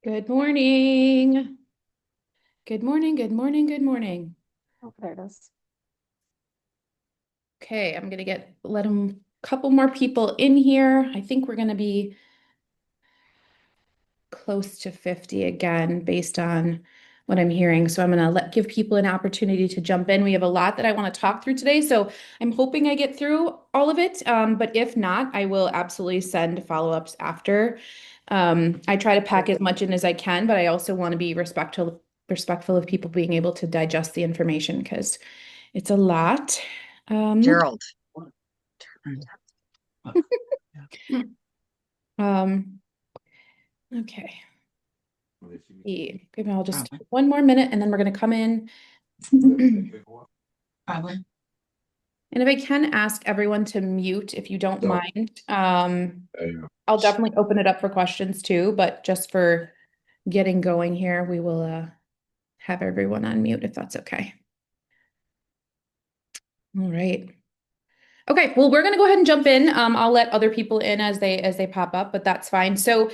Good morning. Good morning, good morning, good morning. Oh, there it is. Okay, I'm gonna let a couple more people in here. I think we're gonna be close to 50 again based on what I'm hearing. So I'm gonna give people an opportunity to jump in. We have a lot that I want to talk through today, so I'm hoping I get through all of it. But if not, I will absolutely send follow-ups after. I try to pack as much in as I can, but I also want to be respectful of people being able to digest the information because it's a lot. Um, Gerald. um, okay. Give me all just one more minute and then we're going to come in. Probably. And if I can ask everyone to mute if you don't mind, I'll definitely open it up for questions too, but just for getting going here, we will have everyone on mute if that's okay. All right. Okay, well, we're gonna go ahead and jump in. I'll let other people in as they pop up, but that's fine. So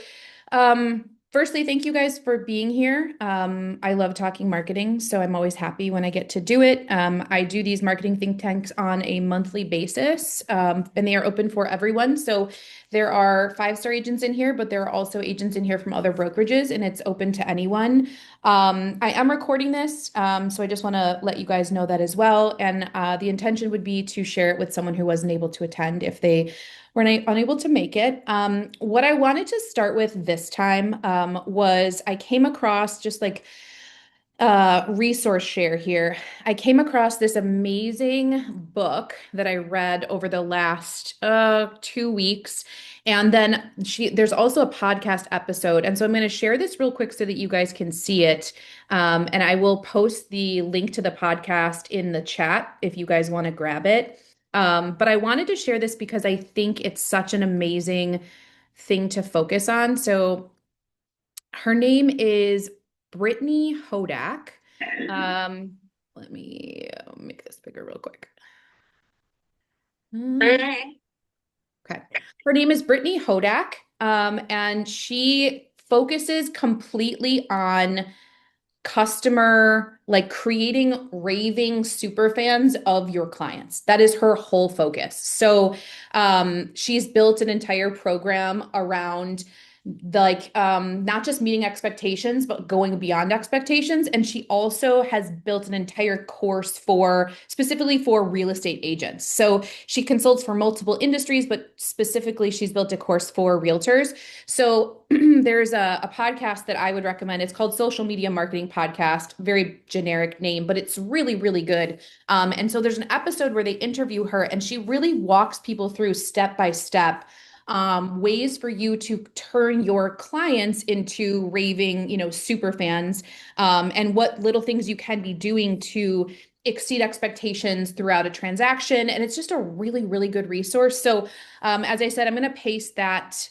firstly, thank you guys for being here. I love talking marketing, so I'm always happy when I get to do it. I do these marketing think tanks on a monthly basis, and they are open for everyone. So there are five-star agents in here, but there are also agents in here from other brokerages, and it's open to anyone. I am recording this, so I just want to let you guys know that as well. And the intention would be to share it with someone who wasn't able to attend if they were unable to make it. What I wanted to start with this time was I came across just like resource share here. I came across this amazing book that I read over the last 2 weeks. And then there's also a podcast episode. And so I'm going to share this real quick so that you guys can see it. And I will post the link to the podcast in the chat if you guys want to grab it. But I wanted to share this because I think it's such an amazing thing to focus on. So her name is Brittany Hodak. Let me make this bigger real quick. Okay. Her name is Brittany Hodak, and she focuses completely on customer, like creating raving super fans of your clients. That is her whole focus. So she's built an entire program around not just meeting expectations but going beyond expectations, and she also has built an entire course for specifically for real estate agents. So she consults for multiple industries, but specifically she's built a course for realtors. So there's a podcast that I would recommend. It's called Social Media Marketing Podcast, very generic name, but it's really, really good. And so there's an episode where they interview her, and she really walks people through step by step ways for you to turn your clients into raving, super fans, and what little things you can be doing to exceed expectations throughout a transaction. And it's just a really, really good resource. So, as I said, I'm going to paste that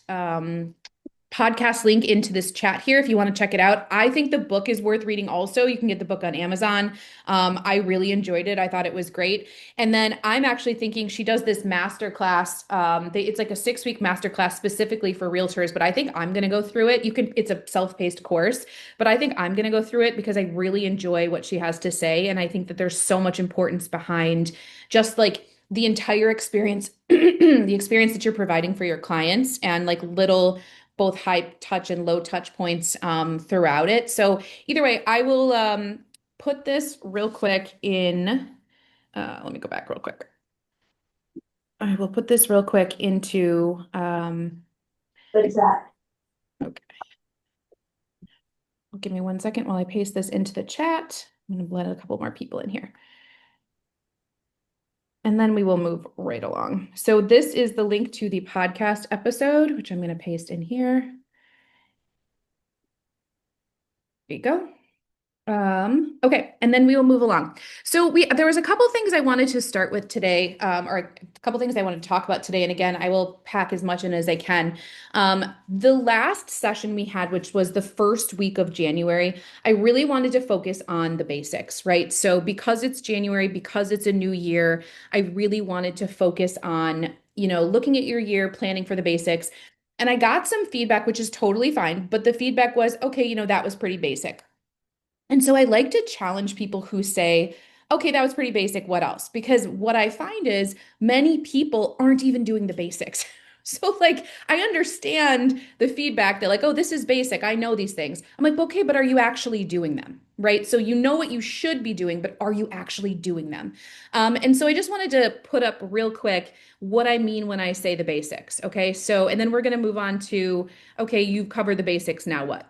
podcast link into this chat here if you want to check it out. I think the book is worth reading also. You can get the book on Amazon. I really enjoyed it. I thought it was great. And then I'm actually thinking she does this master class. It's like a 6-week master class specifically for realtors, but I think I'm going to go through it. It's a self-paced course, but I think I'm going to go through it because I really enjoy what she has to say. And I think that there's so much importance behind just like the entire experience, the experience that you're providing for your clients and like little both high touch and low touch points throughout it. So either way, I will put this real quick in. Let me go back real quick. I will put this real quick into. What is that? Okay. Give me 1 second while I paste this into the chat. I'm going to let a couple more people in here. And then we will move right along. So this is the link to the podcast episode, which I'm going to paste in here. There you go. Okay, and then we will move along. So there was a couple things I wanted to start with today, or a couple things I wanted to talk about today. And again, I will pack as much in as I can. The last session we had, which was the first week of January, I really wanted to focus on the basics, right? So because it's January, because it's a new year, I really wanted to focus on, looking at your year, planning for the basics. And I got some feedback, which is totally fine, but the feedback was, okay, that was pretty basic. And so I like to challenge people who say, okay, that was pretty basic. What else? Because what I find is many people aren't even doing the basics. So, like, I understand the feedback. They're like, oh, this is basic. I know these things. I'm like, okay, but are you actually doing them? Right. So, you know what you should be doing, but are you actually doing them? And so, I just wanted to put up real quick what I mean when I say the basics. Okay. So, and then we're going to move on to, okay, you've covered the basics. Now what?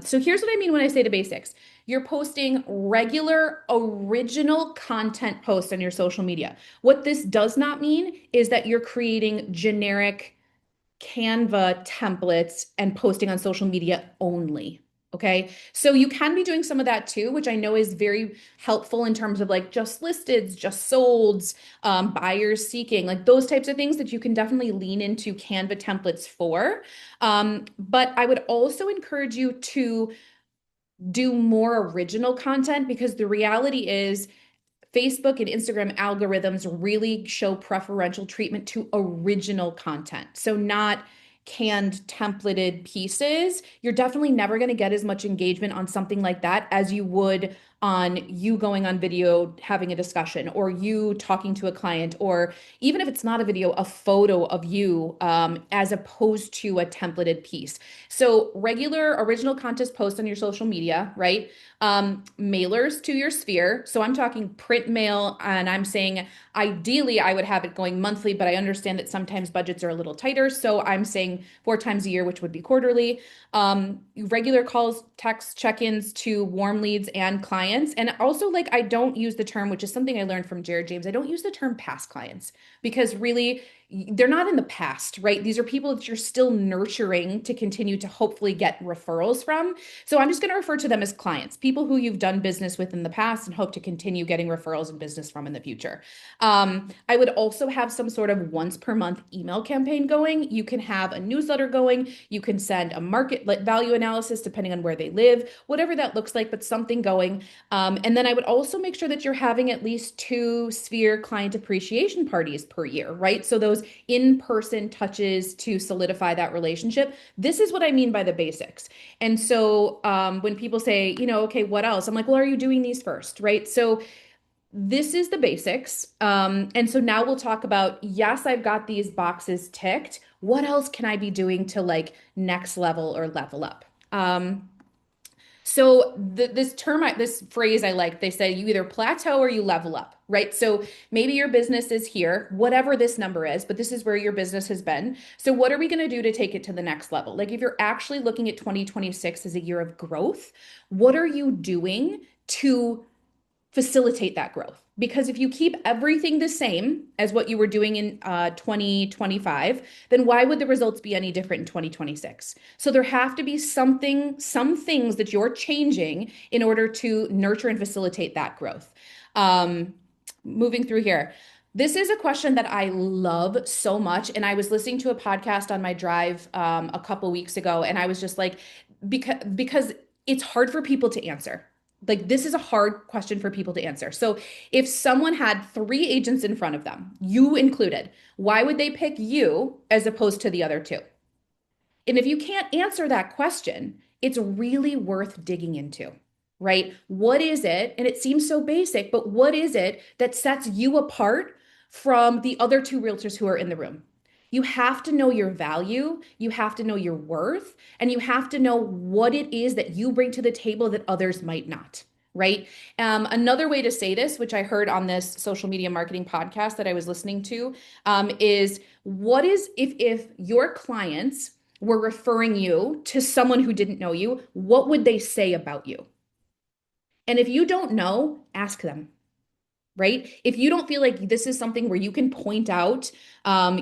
So, here's what I mean when I say the basics. You're posting regular, original content posts on your social media. What this does not mean is that you're creating generic Canva templates and posting on social media only. Okay. So you can be doing some of that too, which I know is very helpful in terms of like just listeds, just solds, buyers seeking, like those types of things that you can definitely lean into Canva templates for. But I would also encourage you to do more original content because the reality is Facebook and Instagram algorithms really show preferential treatment to original content. So, not canned templated pieces. You're definitely never going to get as much engagement on something like that as you would on you going on video having a discussion or you talking to a client, or even if it's not a video, a photo of you as opposed to a templated piece. So, regular original content posts on your social media, right? Mailers to your sphere. So I'm talking print mail, and I'm saying ideally I would have it going monthly, but I understand that sometimes budgets are a little tighter. So I'm saying 4 times a year, which would be quarterly. Regular calls, texts, check-ins to warm leads and clients. And also, like, I don't use the term, which is something I learned from Jared James. I don't use the term past clients because really they're not in the past, right? These are people that you're still nurturing to continue to hopefully get referrals from. So I'm just going to refer to them as clients, people who you've done business with in the past and hope to continue getting referrals and business from in the future. I would also have some sort of once per month email campaign going. You can have a newsletter going. You can send a market value analysis depending on where they live, whatever that looks like, but something going. And then I would also make sure that you're having at least 2 Sphere client appreciation parties per year, right? So those in-person touches to solidify that relationship. This is what I mean by the basics. And so when people say, okay, what else? I'm like, well, are you doing these first, right? So this is the basics. And so now we'll talk about, yes, I've got these boxes ticked. What else can I be doing to like next level or level up? So this phrase I like, they say you either plateau or you level up, right? So maybe your business is here, whatever this number is, but this is where your business has been. So what are we going to do to take it to the next level? Like if you're actually looking at 2026 as a year of growth, what are you doing to facilitate that growth? Because if you keep everything the same as what you were doing in 2025, then why would the results be any different in 2026? So there have to be some things that you're changing in order to nurture and facilitate that growth. Um, Moving through here. This is a question that I love so much. And I was listening to a podcast on my drive a couple weeks ago, and I was just like, because it's hard for people to answer. Like, this is a hard question for people to answer. So, if someone had 3 agents in front of them, you included, why would they pick you as opposed to the other 2? And if you can't answer that question, it's really worth digging into, right? What is it? And it seems so basic, but what is it that sets you apart from the other 2 realtors who are in the room? You have to know your value, you have to know your worth, and you have to know what it is that you bring to the table that others might not. Right. Another way to say this, which I heard on this social media marketing podcast that I was listening to, is what is if your clients were referring you to someone who didn't know you, what would they say about you? And if you don't know, ask them, right? If you don't feel like this is something where you can point out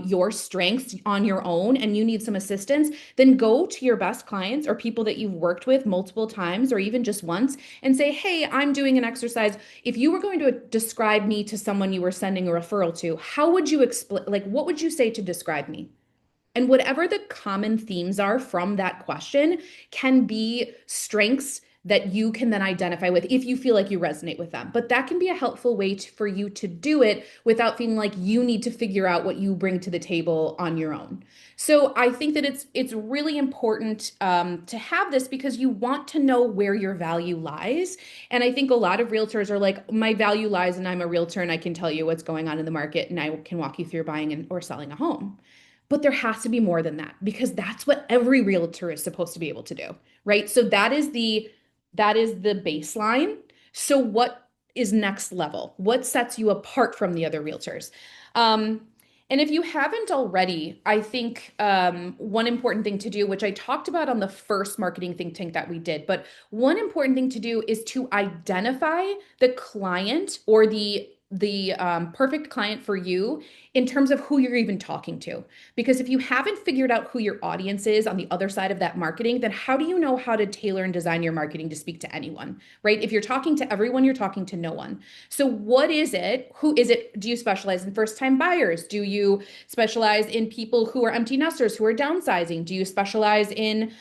your strengths on your own and you need some assistance, then go to your best clients or people that you've worked with multiple times or even just once and say, hey, I'm doing an exercise. If you were going to describe me to someone you were sending a referral to, how would you explain, like, what would you say to describe me? And whatever the common themes are from that question can be strengths that you can then identify with if you feel like you resonate with them. But that can be a helpful way for you to do it without feeling like you need to figure out what you bring to the table on your own. So I think that it's really important to have this because you want to know where your value lies. And I think a lot of realtors are like, my value lies, and I'm a realtor, and I can tell you what's going on in the market, and I can walk you through buying or selling a home. But there has to be more than that because that's what every realtor is supposed to be able to do, right? So that is the baseline. So what is next level? What sets you apart from the other realtors? Um, and if you haven't already, I think one important thing to do, which I talked about on the first marketing think tank that we did, but one important thing to do is to identify the client or the perfect client for you in terms of who you're even talking to. Because if you haven't figured out who your audience is on the other side of that marketing, then how do you know how to tailor and design your marketing to speak to anyone, right? If you're talking to everyone, you're talking to no one. So what is it? Who is it? Do you specialize in first-time buyers? Do you specialize in people who are empty nesters who are downsizing? Do you specialize in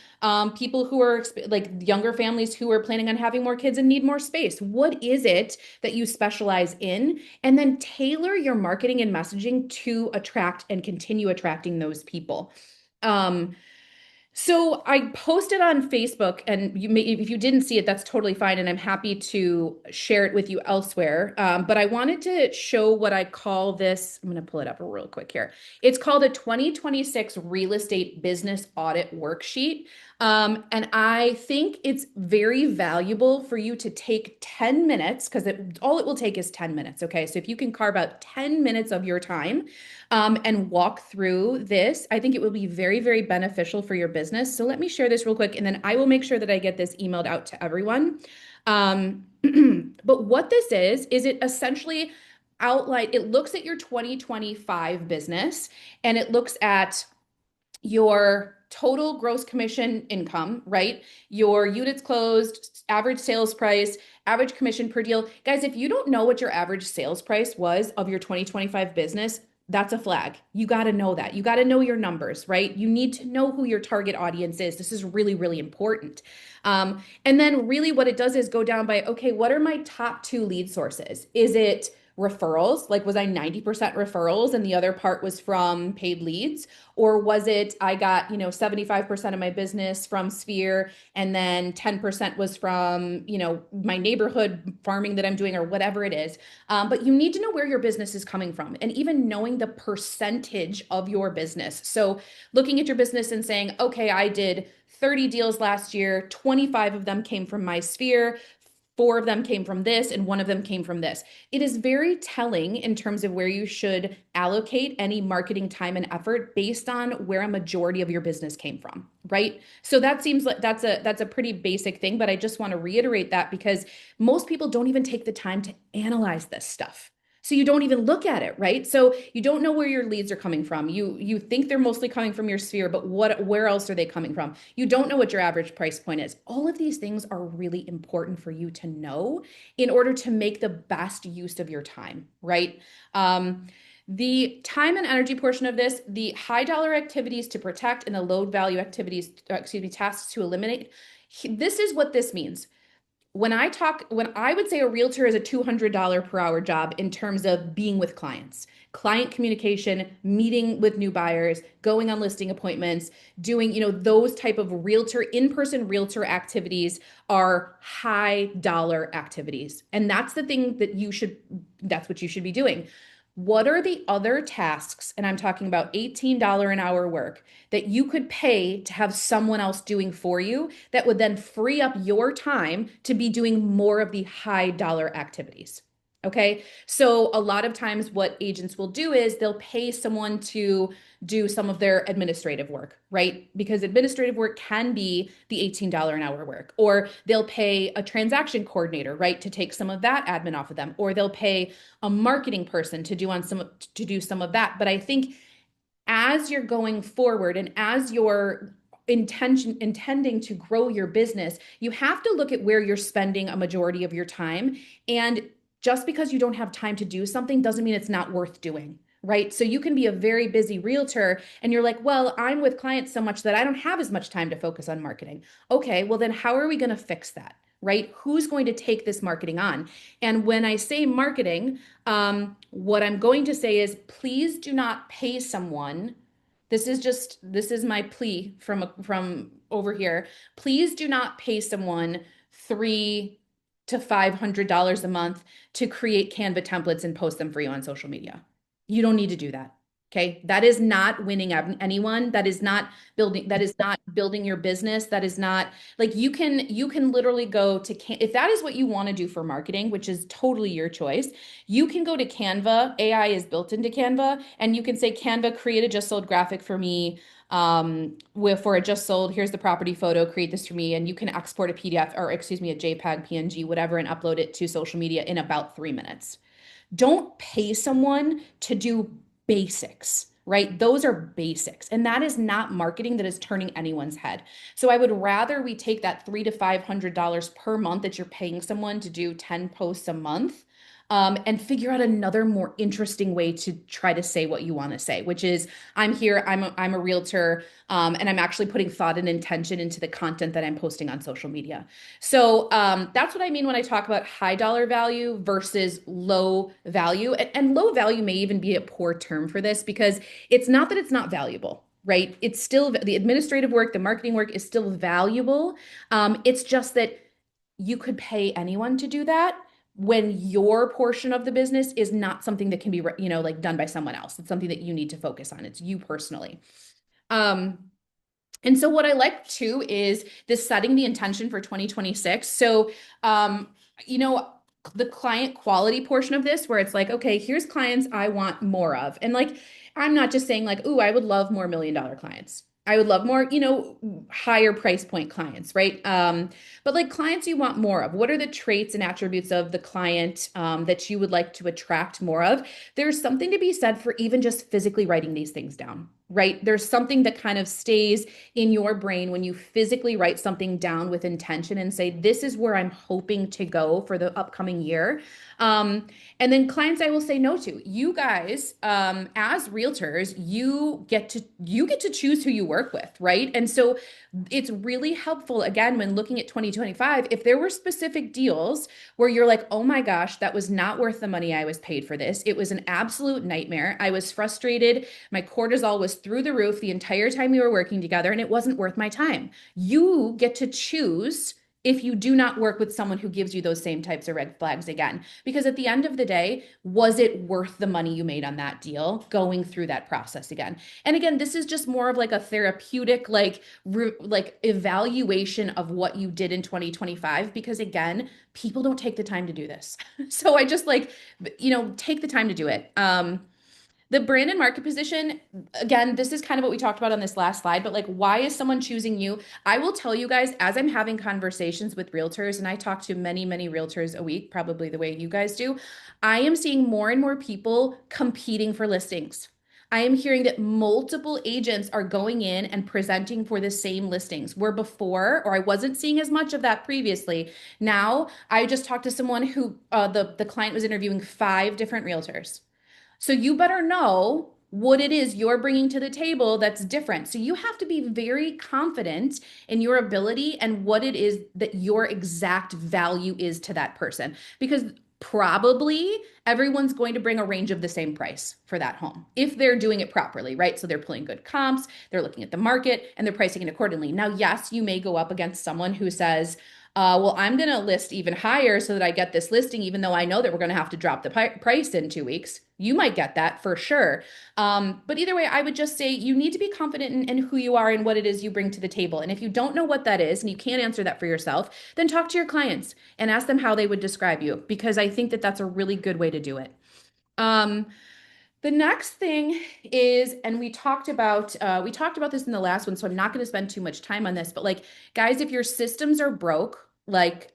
people who are like younger families who are planning on having more kids and need more space? What is it that you specialize in? And then tailor your marketing and messaging to attract and continue attracting those people. Um, so I posted on Facebook, and if you didn't see it, that's totally fine, and I'm happy to share it with you elsewhere. But I wanted to show what I call this. I'm going to pull it up real quick here. It's called a 2026 Real Estate Business Audit Worksheet. And I think it's very valuable for you to take 10 minutes because all it will take is 10 minutes. Okay. So if you can carve out 10 minutes of your time and walk through this, I think it will be very, very beneficial for your business. So let me share this real quick, and then I will make sure that I get this emailed out to everyone. But what this is it essentially it looks at your 2025 business, and it looks at your total gross commission income, right? Your units closed, average sales price, average commission per deal. Guys, if you don't know what your average sales price was of your 2025 business, that's a flag. You got to know that. You got to know your numbers, right? You need to know who your target audience is. This is really, really important. And then really what it does is go down by, okay, what are my top two lead sources? Is it referrals? Like, was I 90% referrals and the other part was from paid leads? Or was it, I got, 75% of my business from Sphere and then 10% was from, my neighborhood farming that I'm doing or whatever it is. But you need to know where your business is coming from and even knowing the percentage of your business. So looking at your business and saying, okay, I did 30 deals last year, 25 of them came from my Sphere, 4 of them came from this, and 1 of them came from this. It is very telling in terms of where you should allocate any marketing time and effort based on where a majority of your business came from, right? So that seems like that's a pretty basic thing, but I just want to reiterate that because most people don't even take the time to analyze this stuff. So you don't even look at it, right? So you don't know where your leads are coming from. You think they're mostly coming from your Sphere, but where else are they coming from? You don't know what your average price point is. All of these things are really important for you to know in order to make the best use of your time, right? The time and energy portion of this, the high dollar activities to protect and the low value activities, tasks to eliminate. This is what this means. When I would say a realtor is a $200 per hour job in terms of being with clients, client communication, meeting with new buyers, going on listing appointments, doing, those type of in-person realtor activities are high dollar activities. And that's the thing that's what you should be doing. What are the other tasks, and I'm talking about $18 an hour work, that you could pay to have someone else doing for you that would then free up your time to be doing more of the high dollar activities? Okay. So a lot of times what agents will do is they'll pay someone to do some of their administrative work, right? Because administrative work can be the $18 an hour work, or they'll pay a transaction coordinator, right, to take some of that admin off of them, or they'll pay a marketing person to do some of that. But I think as you're going forward and as you're intending to grow your business, you have to look at where you're spending a majority of your time. And just because you don't have time to do something doesn't mean it's not worth doing, right? So you can be a very busy realtor and you're like, well, I'm with clients so much that I don't have as much time to focus on marketing. Okay, well then how are we going to fix that? right? Who's going to take this marketing on? And when I say marketing, what I'm going to say is please do not pay someone. This is my plea from over here. Please do not pay someone $300 to $500 a month to create Canva templates and post them for you on social media. You don't need to do that. Okay. That is not winning anyone. That is not building your business. That is not like you can literally go to if that is what you want to do for marketing, which is totally your choice, you can go to Canva. AI is built into Canva, and you can say, Canva, create a just sold graphic for me. For a just sold, here's the property photo, create this for me, and you can export a PDF or excuse me, a JPEG, PNG, whatever, and upload it to social media in about 3 minutes. Don't pay someone to do basics, right? Those are basics. And that is not marketing that is turning anyone's head. So I would rather we take that $300 to $500 per month that you're paying someone to do 10 posts a month, and figure out another more interesting way to try to say what you want to say, which is, I'm here, I'm a realtor, and I'm actually putting thought and intention into the content that I'm posting on social media. So that's what I mean when I talk about high dollar value versus low value. And low value may even be a poor term for this because it's not that it's not valuable. Right? It's still the administrative work, the marketing work is still valuable. It's just that you could pay anyone to do that when your portion of the business is not something that can be, like done by someone else. It's something that you need to focus on. It's you personally. Um, and so what I like too is this setting the intention for 2026. So, you know, the client quality portion of this, where it's like, okay, here's clients I want more of. And like, I'm not just saying like, ooh, I would love more $1 million clients. I would love more, higher price point clients, right? But like clients you want more of. What are the traits and attributes of the client that you would like to attract more of? There's something to be said for even just physically writing these things down, right? There's something that kind of stays in your brain when you physically write something down with intention and say, this is where I'm hoping to go for the upcoming year. And then clients I will say no to. You guys, as realtors, you get to choose who you work with, right? And so it's really helpful, again, when looking at 2025, if there were specific deals where you're like, oh my gosh, that was not worth the money I was paid for this. It was an absolute nightmare. I was frustrated. My cortisol was through the roof the entire time we were working together, and it wasn't worth my time. You get to choose if you do not work with someone who gives you those same types of red flags again. Because at the end of the day, was it worth the money you made on that deal going through that process again? And again, this is just more of like a therapeutic, like evaluation of what you did in 2025, because again, people don't take the time to do this. So I just like, take the time to do it. The brand and market position, again, this is kind of what we talked about on this last slide, but like, why is someone choosing you? I will tell you guys, as I'm having conversations with realtors, and I talk to many, many realtors a week, probably the way you guys do, I am seeing more and more people competing for listings. I am hearing that multiple agents are going in and presenting for the same listings, where before, or I wasn't seeing as much of that previously. Now, I just talked to someone who the client was interviewing 5 different realtors. So you better know what it is you're bringing to the table that's different. So you have to be very confident in your ability and what it is that your exact value is to that person. Because probably everyone's going to bring a range of the same price for that home if they're doing it properly, right? So they're pulling good comps, they're looking at the market, and they're pricing it accordingly. Now, yes, you may go up against someone who says, well, I'm going to list even higher so that I get this listing, even though I know that we're going to have to drop the price in 2 weeks. You might get that for sure. But either way, I would just say you need to be confident in who you are and what it is you bring to the table. And if you don't know what that is and you can't answer that for yourself, then talk to your clients and ask them how they would describe you, because I think that that's a really good way to do it. The next thing is, and we talked about this in the last one, so I'm not going to spend too much time on this, but like, guys, if your systems are broke, like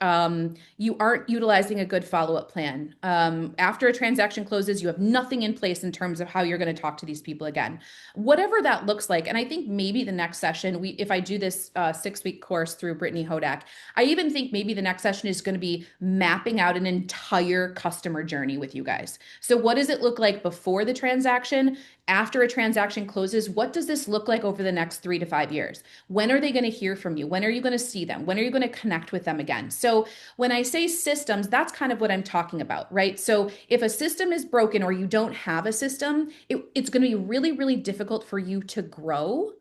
you aren't utilizing a good follow-up plan. After a transaction closes, you have nothing in place in terms of how you're going to talk to these people again. Whatever that looks like, and I think maybe the next session, if I do this 6-week course through Brittany Hodak, I even think maybe the next session is going to be mapping out an entire customer journey with you guys. So what does it look like before the transaction? After a transaction closes, what does this look like over the next 3 to 5 years? When are they going to hear from you? When are you going to see them? When are you going to connect with them again? So when I say systems, that's kind of what I'm talking about, right? So if a system is broken or you don't have a system, it's going to be really, really difficult for you to grow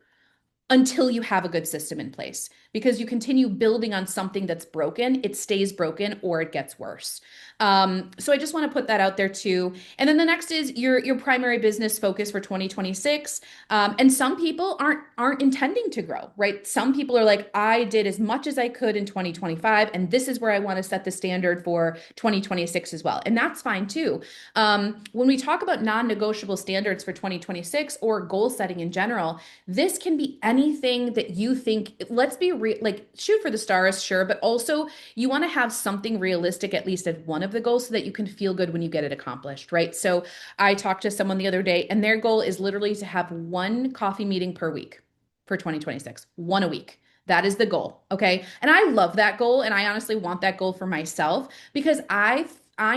until you have a good system in place, because you continue building on something that's broken, it stays broken or it gets worse. So I just want to put that out there too. And then the next is your primary business focus for 2026. And some people aren't intending to grow, right? Some people are like, I did as much as I could in 2025, and this is where I want to set the standard for 2026 as well. And that's fine too. When we talk about non-negotiable standards for 2026 or goal setting in general, this can be anything that you think, let's be like shoot for the stars, sure, but also you want to have something realistic, at least at one of the goals, so that you can feel good when you get it accomplished, right? So I talked to someone the other day, and their goal is literally to have one coffee meeting per week for 2026, one a week. That is the goal. Okay. And I love that goal. And I honestly want that goal for myself because I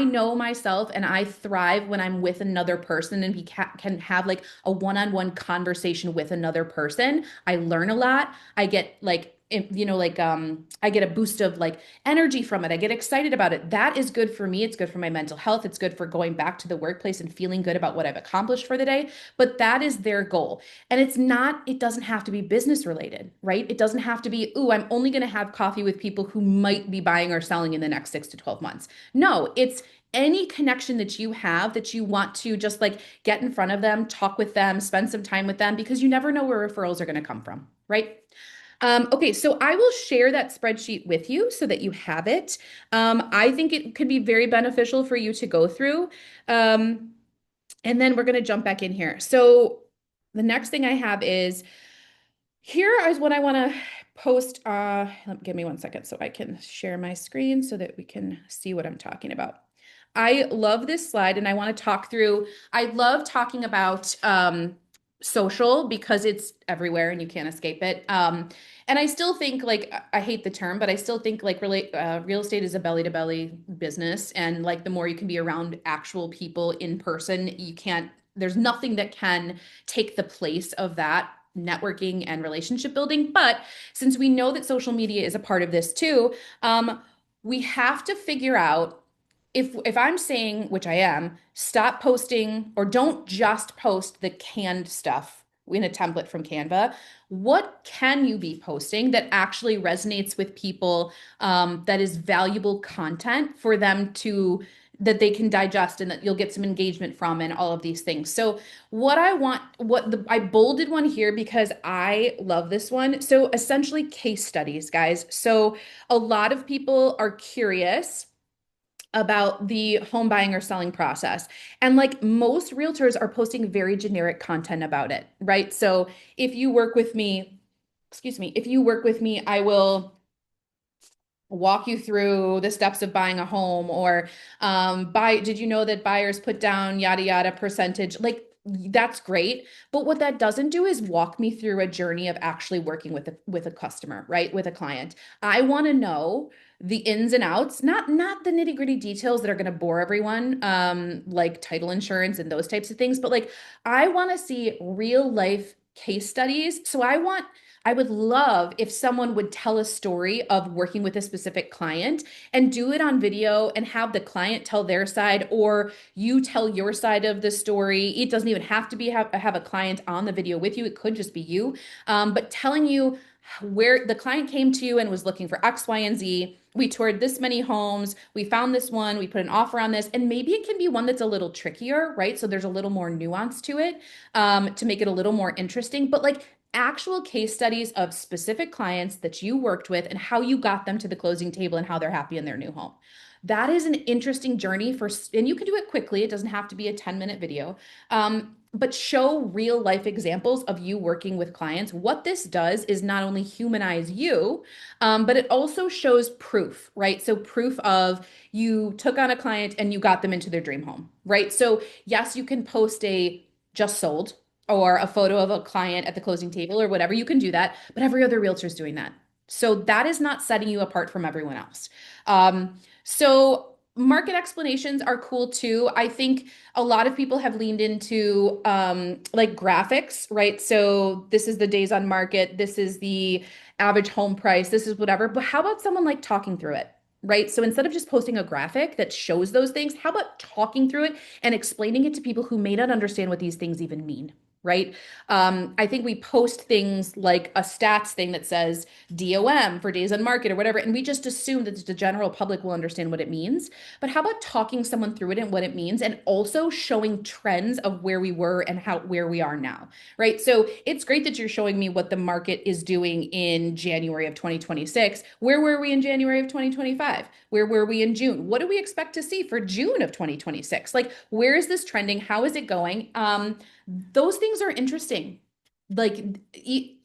know myself and I thrive when I'm with another person and can have like a one-on-one conversation with another person. I learn a lot. I get like, I get a boost of like energy from it. I get excited about it. That is good for me. It's good for my mental health. It's good for going back to the workplace and feeling good about what I've accomplished for the day. But that is their goal. And it doesn't have to be business related, right? It doesn't have to be, ooh, I'm only going to have coffee with people who might be buying or selling in the next 6 to 12 months. No, it's any connection that you have that you want to just like get in front of them, talk with them, spend some time with them, because you never know where referrals are going to come from, right? Okay, so I will share that spreadsheet with you so that you have it. I think it could be very beneficial for you to go through. Um, and then we're going to jump back in here. So the next thing I have is here is what I want to post. Give me one second so I can share my screen so that we can see what I'm talking about. I love this slide and I want to talk through. I love talking about social because it's everywhere and you can't escape it. And I still think like I hate the term, but I still think like really real estate is a belly to belly business, and like the more you can be around actual people in person, you can't. There's nothing that can take the place of that networking and relationship building. But since we know that social media is a part of this too, we have to figure out if I'm saying, which I am, stop posting or don't just post the canned stuff in a template from Canva. What can you be posting that actually resonates with people, that is valuable content for them to that they can digest and that you'll get some engagement from and all of these things. So I bolded one here because I love this one. So essentially case studies, guys. So a lot of people are curious about the home buying or selling process. And like most realtors are posting very generic content about it, right? So if you work with me, if you work with me, I will walk you through the steps of buying a home, or did you know that buyers put down yada yada percentage, like that's great, but what that doesn't do is walk me through a journey of actually working with a customer, right, with a client. I want to know the ins and outs, not the nitty-gritty details that are going to bore everyone, like title insurance and those types of things, but like I want to see real life case studies. So I would love if someone would tell a story of working with a specific client and do it on video and have the client tell their side, or you tell your side of the story. It doesn't even have to be have a client on the video with you. It could just be you, but telling you where the client came to you and was looking for X, Y, and Z. We toured this many homes. We found this one. We put an offer on this. And maybe it can be one that's a little trickier, right? So there's a little more nuance to it, to make it a little more interesting. But like actual case studies of specific clients that you worked with and how you got them to the closing table and how they're happy in their new home. That is an interesting journey and you can do it quickly. It doesn't have to be a 10-minute video. But show real life examples of you working with clients. What this does is not only humanize you, but it also shows proof, right? So proof of you took on a client and you got them into their dream home, right? So yes, you can post a just sold or a photo of a client at the closing table or whatever. You can do that, but every other realtor is doing that. So that is not setting you apart from everyone else. So market explanations are cool too. I think a lot of people have leaned into like graphics, right? So this is the days on market, this is the average home price, this is whatever. But how about someone like talking through it? Right. So instead of just posting a graphic that shows those things, how about talking through it and explaining it to people who may not understand what these things even mean? Right. I think we post things like a stats thing that says DOM for days on market or whatever, and we just assume that the general public will understand what it means. But how about talking someone through it and what it means, and also showing trends of where we were and how where we are now, right? So it's great that you're showing me what the market is doing in January of 2026. Where were we in January of 2025? Where were we in June? What do we expect to see for June of 2026? Like, where is this trending? How is it going? Those things are interesting. Like,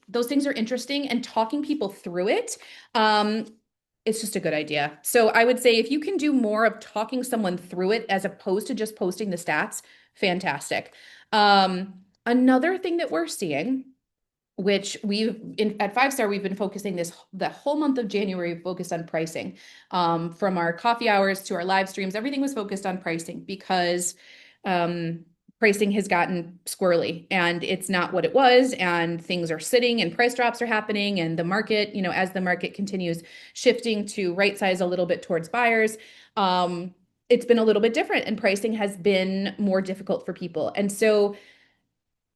those things are interesting, and talking people through it, um, it's just a good idea. So I would say if you can do more of talking someone through it as opposed to just posting the stats, fantastic. Another thing that we're seeing, which at 5 Star, we've been focusing the whole month of January focused on pricing. From our coffee hours to our live streams, everything was focused on pricing because um, pricing has gotten squirrely and it's not what it was, and things are sitting and price drops are happening, and the market, as the market continues shifting to right size a little bit towards buyers, it's been a little bit different and pricing has been more difficult for people. And so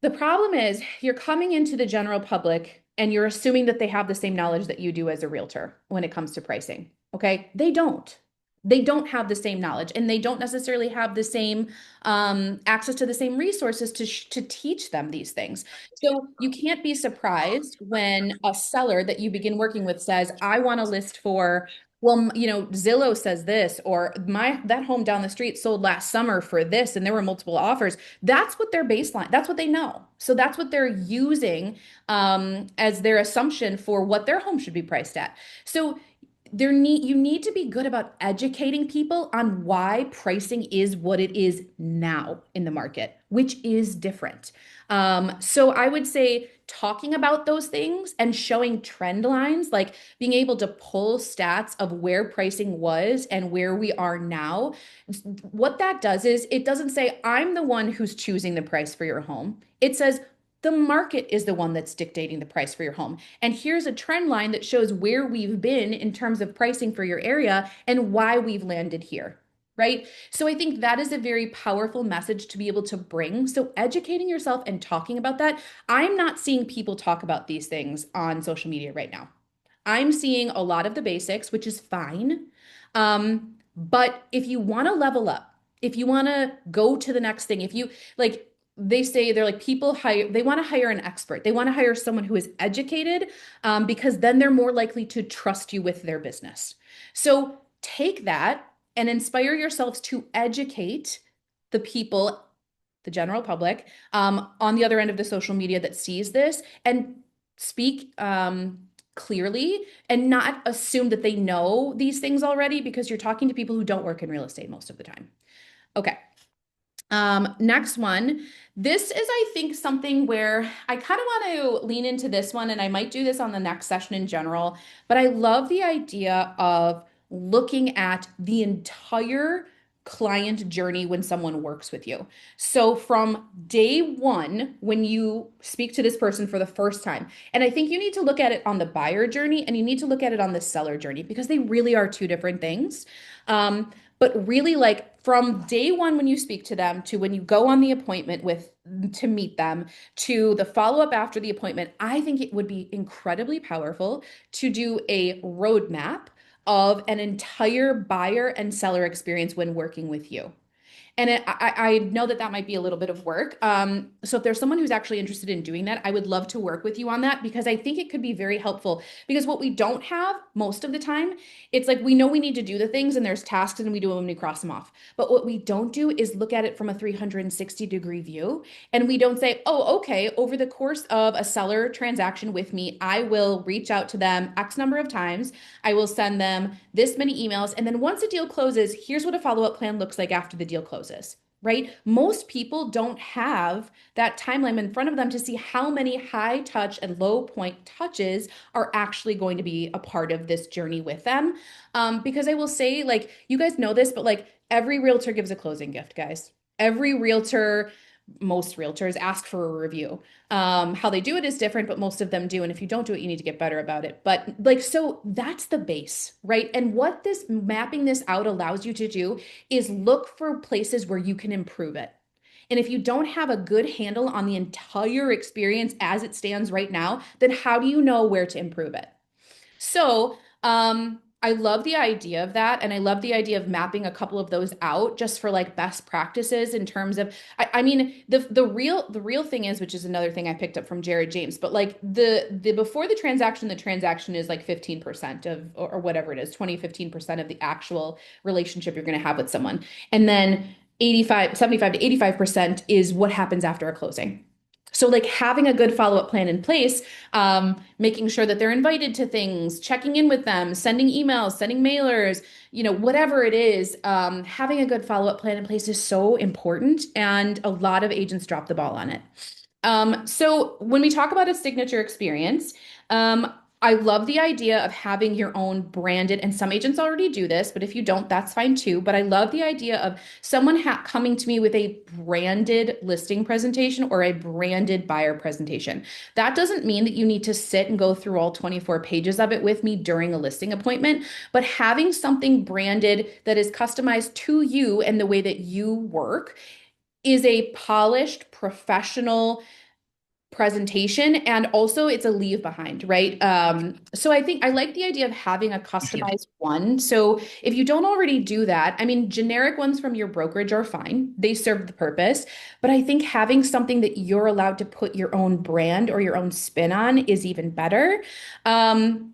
the problem is you're coming into the general public and you're assuming that they have the same knowledge that you do as a realtor when it comes to pricing. Okay. They don't. They don't have the same knowledge, and they don't necessarily have the same access to the same resources to teach them these things. So you can't be surprised when a seller that you begin working with says, I want to list for, well, Zillow says this, or that home down the street sold last summer for this, and there were multiple offers. That's what their baseline, that's what they know. So that's what they're using as their assumption for what their home should be priced at. So you need to be good about educating people on why pricing is what it is now in the market, which is different. So I would say talking about those things and showing trend lines, like being able to pull stats of where pricing was and where we are now. What that does is it doesn't say, I'm the one who's choosing the price for your home. It says, the market is the one that's dictating the price for your home. And here's a trend line that shows where we've been in terms of pricing for your area and why we've landed here. Right. So I think that is a very powerful message to be able to bring. So educating yourself and talking about that. I'm not seeing people talk about these things on social media right now. I'm seeing a lot of the basics, which is fine. But if you want to level up, if you want to go to the next thing, if you like, they say they're like they want to hire an expert. They want to hire someone who is educated, because then they're more likely to trust you with their business. So take that and inspire yourselves to educate the people, the general public, on the other end of the social media that sees this, and speak clearly and not assume that they know these things already, because you're talking to people who don't work in real estate most of the time. Okay. Next one. This is, I think, something where I kind of want to lean into this one, and I might do this on the next session in general, but I love the idea of looking at the entire client journey when someone works with you. So from day one, when you speak to this person for the first time, and I think you need to look at it on the buyer journey and you need to look at it on the seller journey, because they really are two different things. But really, like from day one when you speak to them to when you go on the appointment to meet them to the follow-up after the appointment, I think it would be incredibly powerful to do a roadmap of an entire buyer and seller experience when working with you. And I know that that might be a little bit of work. So if there's someone who's actually interested in doing that, I would love to work with you on that, because I think it could be very helpful. Because what we don't have most of the time, it's like we know we need to do the things and there's tasks and we do them when we cross them off. But what we don't do is look at it from a 360-degree view. And we don't say, oh, okay, over the course of a seller transaction with me, I will reach out to them X number of times. I will send them this many emails. And then once a deal closes, here's what a follow-up plan looks like after the deal closes. right? Most people don't have that timeline in front of them to see how many high touch and low point touches are actually going to be a part of this journey with them. Because I will say, like, you guys know this, but like every realtor gives a closing gift, guys. Every realtor, most realtors ask for a review. How they do it is different, but most of them do. And if you don't do it, you need to get better about it. But like, so that's the base, right? And what this mapping this out allows you to do is look for places where you can improve it. And if you don't have a good handle on the entire experience as it stands right now, then how do you know where to improve it? So, I love the idea of that. And I love the idea of mapping a couple of those out just for like best practices in terms of, I mean, the real thing is, which is another thing I picked up from Jared James, but like the before the transaction is like 15% of, or whatever it is, 20, 15% of the actual relationship you're going to have with someone. And then 75 to 85% is what happens after a closing. So, like having a good follow-up plan in place, making sure that they're invited to things, checking in with them, sending emails, sending mailers, whatever it is, having a good follow-up plan in place is so important. And a lot of agents drop the ball on it. So when we talk about a signature experience, I love the idea of having your own branded, and some agents already do this, but if you don't, that's fine too. But I love the idea of someone coming to me with a branded listing presentation or a branded buyer presentation. That doesn't mean that you need to sit and go through all 24 pages of it with me during a listing appointment, but having something branded that is customized to you and the way that you work is a polished, professional presentation, and also it's a leave behind, right? So I think I like the idea of having a customized one. So if you don't already do that, I mean, generic ones from your brokerage are fine, they serve the purpose, but I think having something that you're allowed to put your own brand or your own spin on is even better. um,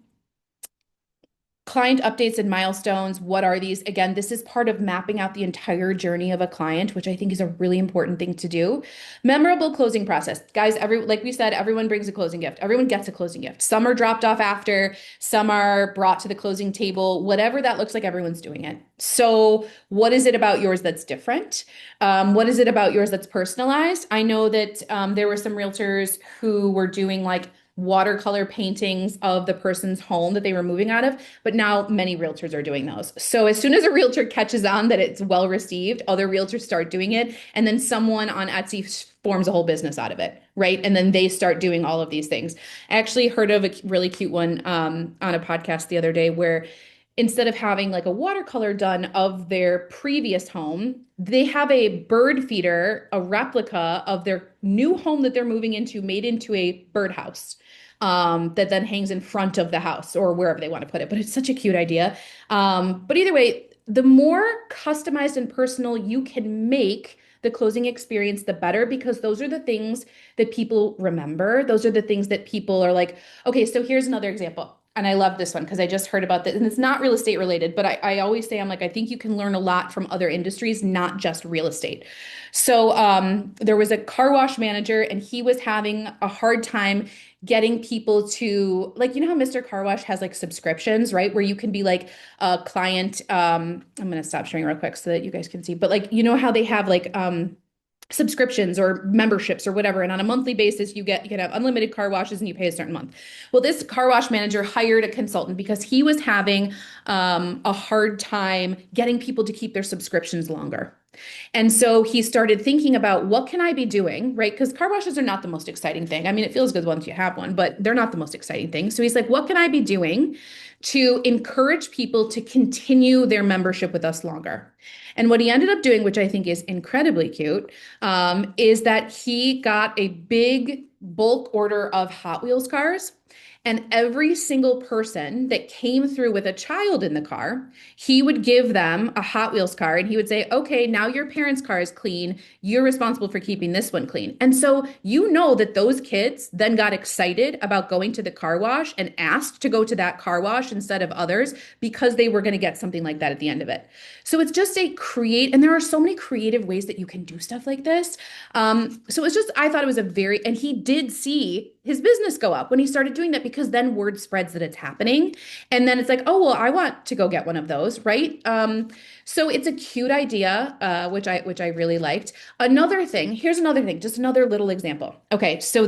Client updates and milestones. What are these? Again, this is part of mapping out the entire journey of a client, which I think is a really important thing to do. Memorable closing process. Guys, like we said, everyone brings a closing gift. Everyone gets a closing gift. Some are dropped off after, some are brought to the closing table. Whatever that looks like, everyone's doing it. So, what is it about yours that's different? What is it about yours that's personalized? I know that there were some realtors who were doing like watercolor paintings of the person's home that they were moving out of, but now many realtors are doing those. So as soon as a realtor catches on that it's well received, other realtors start doing it, and then someone on Etsy forms a whole business out of it, right? And then they start doing all of these things. I actually heard of a really cute one on a podcast the other day where instead of having like a watercolor done of their previous home, they have a bird feeder, a replica of their new home that they're moving into, made into a birdhouse, that then hangs in front of the house or wherever they want to put it. But it's such a cute idea. But either way, the more customized and personal you can make the closing experience, the better, because those are the things that people remember. Those are the things that people are like, okay, so here's another example. And I love this one because I just heard about this, and it's not real estate related, but I always say, I'm like, I think you can learn a lot from other industries, not just real estate. So there was a car wash manager, and he was having a hard time getting people to, like, how Mr. Car Wash has like subscriptions, right? Where you can be like a client. I'm going to stop sharing real quick so that you guys can see, but like, how they have like subscriptions or memberships or whatever, and on a monthly basis you can have unlimited car washes and you pay a certain month. Well, this car wash manager hired a consultant because he was having a hard time getting people to keep their subscriptions longer. And so he started thinking about, what can I be doing, right? Because car washes are not the most exciting thing. I mean, it feels good once you have one, but they're not the most exciting thing. So he's like, what can I be doing to encourage people to continue their membership with us longer? And what he ended up doing, which I think is incredibly cute, is that he got a big bulk order of Hot Wheels cars. And every single person that came through with a child in the car, he would give them a Hot Wheels car, and he would say, okay, now your parents' car is clean. You're responsible for keeping this one clean. And so that those kids then got excited about going to the car wash and asked to go to that car wash instead of others because they were going to get something like that at the end of it. So it's just and there are so many creative ways that you can do stuff like this. So it's just, I thought it was and he did see his business go up when he started doing that, because then word spreads that it's happening. And then it's like, oh, well, I want to go get one of those, right? So it's a cute idea, which I really liked. Here's another thing, just another little example. Okay, so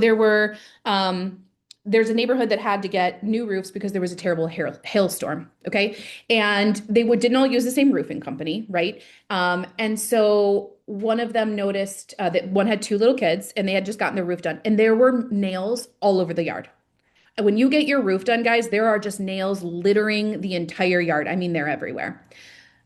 there's a neighborhood that had to get new roofs because there was a terrible hailstorm. Okay. And they didn't all use the same roofing company, right? And so one of them noticed that one had two little kids and they had just gotten their roof done, and there were nails all over the yard. And when you get your roof done, guys, there are just nails littering the entire yard. I mean, they're everywhere.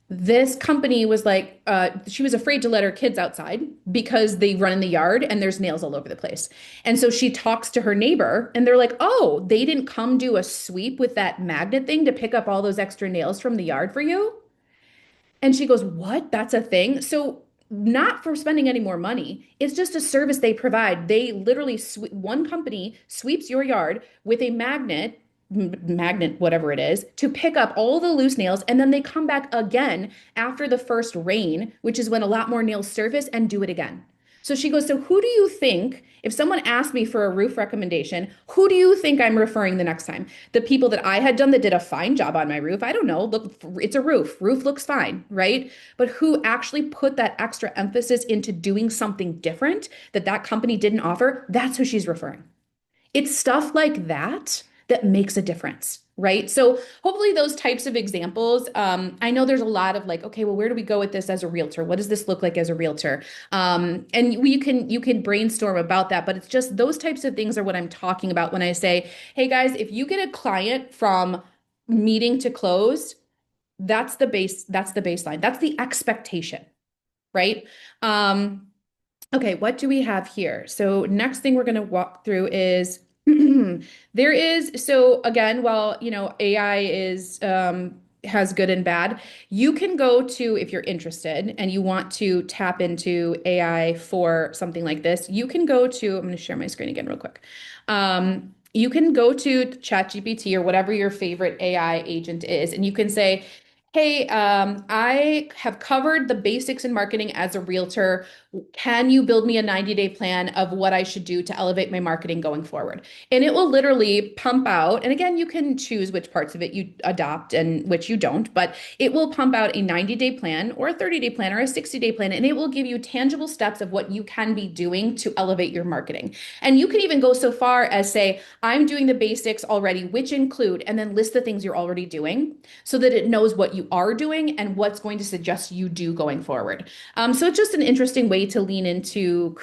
This company was like, she was afraid to let her kids outside because they run in the yard and there's nails all over the place. And so she talks to her neighbor and they're like, oh, they didn't come do a sweep with that magnet thing to pick up all those extra nails from the yard for you? And she goes, what? That's a thing? So, not for spending any more money. It's just a service they provide. They literally, one company sweeps your yard with a magnet, whatever it is, to pick up all the loose nails. And then they come back again after the first rain, which is when a lot more nails surface, and do it again. So she goes, so who do you think, if someone asked me for a roof recommendation, who do you think I'm referring the next time? The people that I had done that did a fine job on my roof? I don't know. Look, it's a roof. Roof looks fine, right? But who actually put that extra emphasis into doing something different that that company didn't offer? That's who she's referring. It's stuff like that that makes a difference, right? So hopefully those types of examples. I know there's a lot of like, okay, well, where do we go with this as a realtor? What does this look like as a realtor? And you can brainstorm about that, but it's just those types of things are what I'm talking about when I say, hey guys, if you get a client from meeting to close, that's the baseline. That's the expectation, right? Okay, what do we have here? So next thing we're going to walk through is so again, while AI is has good and bad, you can go to, if you're interested and you want to tap into AI for something like this, you can go to, I'm going to share my screen again real quick. You can go to ChatGPT or whatever your favorite AI agent is, and you can say, hey, I have covered the basics in marketing as a realtor. Can you build me a 90-day plan of what I should do to elevate my marketing going forward? And it will literally pump out. And again, you can choose which parts of it you adopt and which you don't, but it will pump out a 90-day plan or a 30-day plan or a 60-day plan. And it will give you tangible steps of what you can be doing to elevate your marketing. And you can even go so far as say, I'm doing the basics already, which include, and then list the things you're already doing so that it knows what you are doing and what's going to suggest you do going forward. So it's just an interesting way to lean into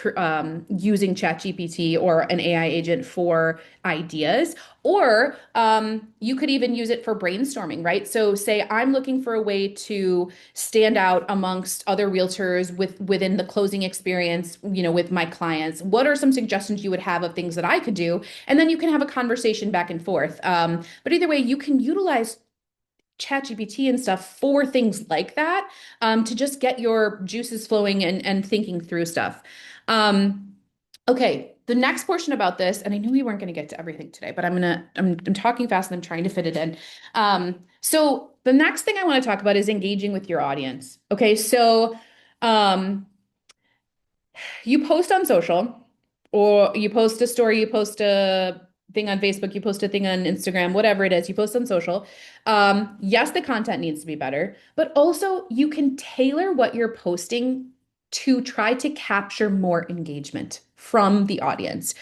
using ChatGPT or an AI agent for ideas. Or you could even use it for brainstorming, right? So say I'm looking for a way to stand out amongst other realtors within the closing experience, with my clients. What are some suggestions you would have of things that I could do? And then you can have a conversation back and forth. But either way, you can utilize ChatGPT and stuff for things like that, to just get your juices flowing and thinking through stuff. Okay, the next portion about this, and I knew we weren't going to get to everything today, but I'm talking fast and I'm trying to fit it in. So the next thing I want to talk about is engaging with your audience. Okay, so you post on social, or you post a story, you post a thing on Facebook, you post a thing on Instagram, whatever it is, you post on social. Yes, the content needs to be better, but also you can tailor what you're posting to try to capture more engagement from the audience.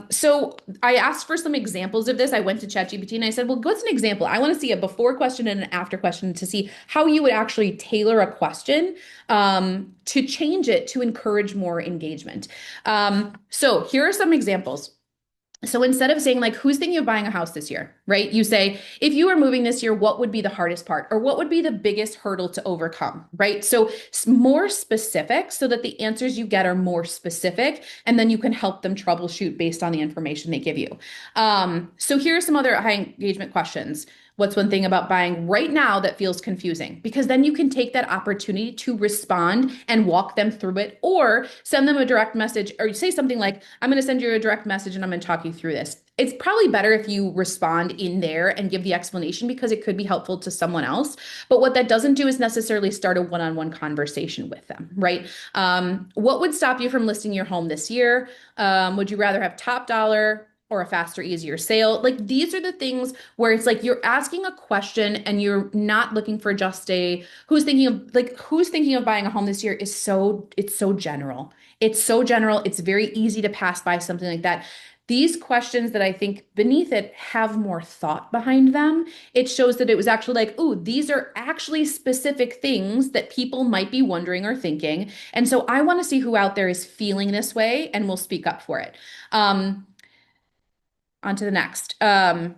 So I asked for some examples of this. I went to ChatGPT and I said, well, what's an example? I want to see a before question and an after question to see how you would actually tailor a question to change it to encourage more engagement. So here are some examples. So instead of saying like, who's thinking of buying a house this year, right? You say, if you were moving this year, what would be the hardest part? Or what would be the biggest hurdle to overcome, right? So more specific so that the answers you get are more specific, and then you can help them troubleshoot based on the information they give you. So here are some other high engagement questions. What's one thing about buying right now that feels confusing? Because then you can take that opportunity to respond and walk them through it, or send them a direct message, or say something like, I'm going to send you a direct message and I'm going to talk you through this. It's probably better if you respond in there and give the explanation because it could be helpful to someone else. But what that doesn't do is necessarily start a one-on-one conversation with them, right? What would stop you from listing your home this year? Would you rather have top dollar, or a faster, easier sale. Like these are the things where it's like you're asking a question and you're not looking for just a who's thinking of buying a home this year is it's so general. It's so general. It's very easy to pass by something like that. These questions that I think beneath it have more thought behind them. It shows that it was actually like, ooh, these are actually specific things that people might be wondering or thinking. And so I want to see who out there is feeling this way and will speak up for it. On to the next. The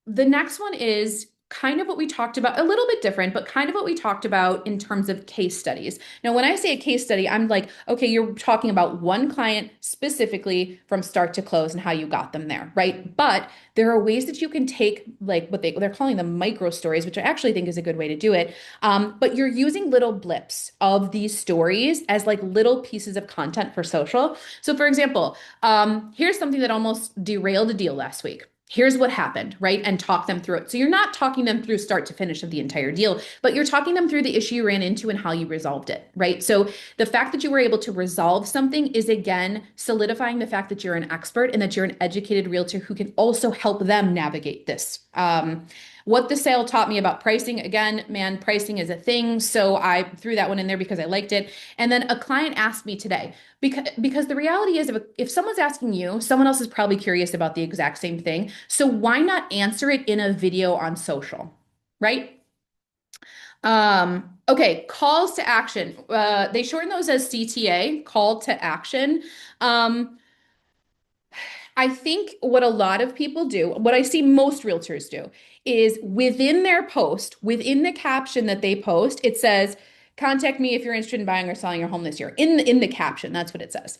next one is kind of what we talked about, a little bit different, but kind of what we talked about in terms of case studies. Now, when I say a case study, I'm like, okay, you're talking about one client specifically from start to close and how you got them there, right? But there are ways that you can take like what they're calling them micro stories, which I actually think is a good way to do it. But you're using little blips of these stories as like little pieces of content for social. So, for example, here's something that almost derailed a deal last week. Here's what happened, right? And talk them through it. So you're not talking them through start to finish of the entire deal, but you're talking them through the issue you ran into and how you resolved it, right? So the fact that you were able to resolve something is again solidifying the fact that you're an expert and that you're an educated realtor who can also help them navigate this. What the sale taught me about pricing, again, man, pricing is a thing. So I threw that one in there because I liked it. And then a client asked me today, because the reality is if someone's asking you, someone else is probably curious about the exact same thing. So why not answer it in a video on social, right? Okay, calls to action. They shorten those as CTA, call to action. Um, I think what a lot of people do, what I see most realtors do, is within their post, within the caption that they post, it says, "Contact me if you're interested in buying or selling your home this year." In the caption, that's what it says.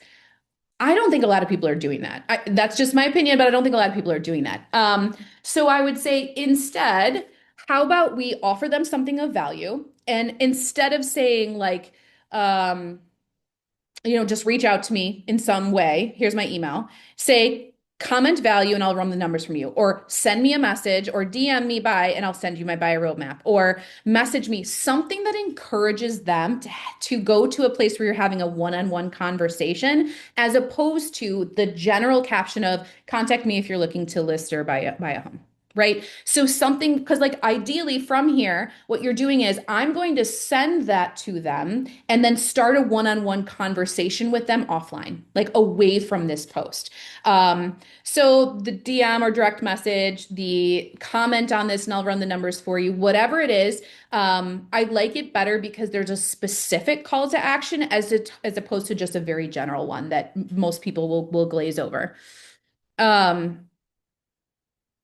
I don't think a lot of people are doing that. That's just my opinion, but I don't think a lot of people are doing that. So I would say instead, how about we offer them something of value, and instead of saying like, um, just reach out to me in some way. Here's my email. Say, comment value and I'll run the numbers from you. Or send me a message or DM me by and I'll send you my buyer roadmap. Or message me something that encourages them to go to a place where you're having a one-on-one conversation as opposed to the general caption of contact me if you're looking to list or buy a home. Right. So something, because like ideally from here, what you're doing is I'm going to send that to them and then start a one-on-one conversation with them offline, like away from this post. So the DM or direct message, the comment on this, and I'll run the numbers for you, whatever it is. I like it better because there's a specific call to action as opposed to just a very general one that most people will glaze over. Um,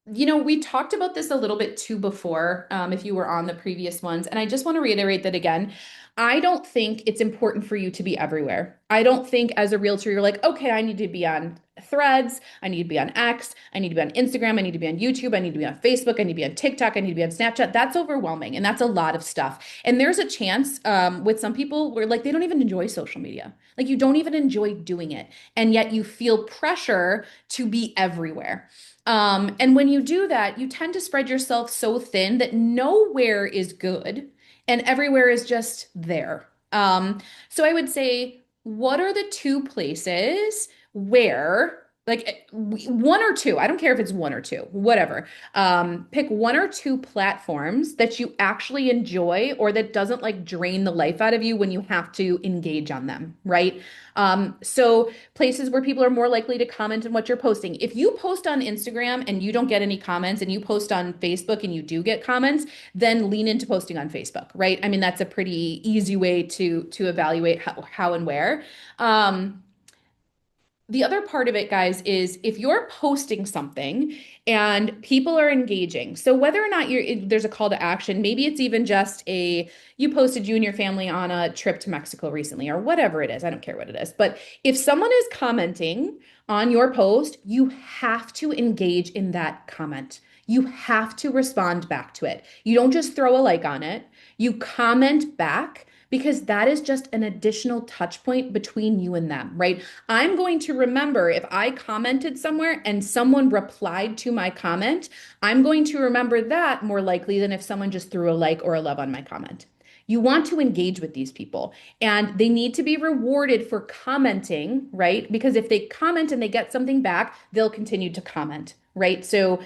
we talked about this a little bit too before, if you were on the previous ones, and I just want to reiterate that again. I don't think it's important for you to be everywhere. I don't think as a realtor, you're like, okay, I need to be on Threads, I need to be on X, I need to be on Instagram, I need to be on YouTube, I need to be on Facebook, I need to be on TikTok, I need to be on Snapchat. That's overwhelming, and that's a lot of stuff. And there's a chance with some people where like they don't even enjoy social media. Like you don't even enjoy doing it, and yet you feel pressure to be everywhere. And when you do that, you tend to spread yourself so thin that nowhere is good and everywhere is just there. So I would say, what are the two places where, like one or two, I don't care if it's one or two, whatever. Pick one or two platforms that you actually enjoy or that doesn't like drain the life out of you when you have to engage on them, right? So places where people are more likely to comment on what you're posting. If you post on Instagram and you don't get any comments and you post on Facebook and you do get comments, then lean into posting on Facebook, right? I mean, that's a pretty easy way to evaluate how and where. The other part of it, guys, is if you're posting something and people are engaging. So whether or not there's a call to action, maybe it's even just you posted you and your family on a trip to Mexico recently or whatever it is. I don't care what it is. But if someone is commenting on your post, you have to engage in that comment. You have to respond back to it. You don't just throw a like on it. You comment back because that is just an additional touch point between you and them, right? I'm going to remember if I commented somewhere and someone replied to my comment, I'm going to remember that more likely than if someone just threw a like or a love on my comment. You want to engage with these people and they need to be rewarded for commenting, right? Because if they comment and they get something back, they'll continue to comment, right? So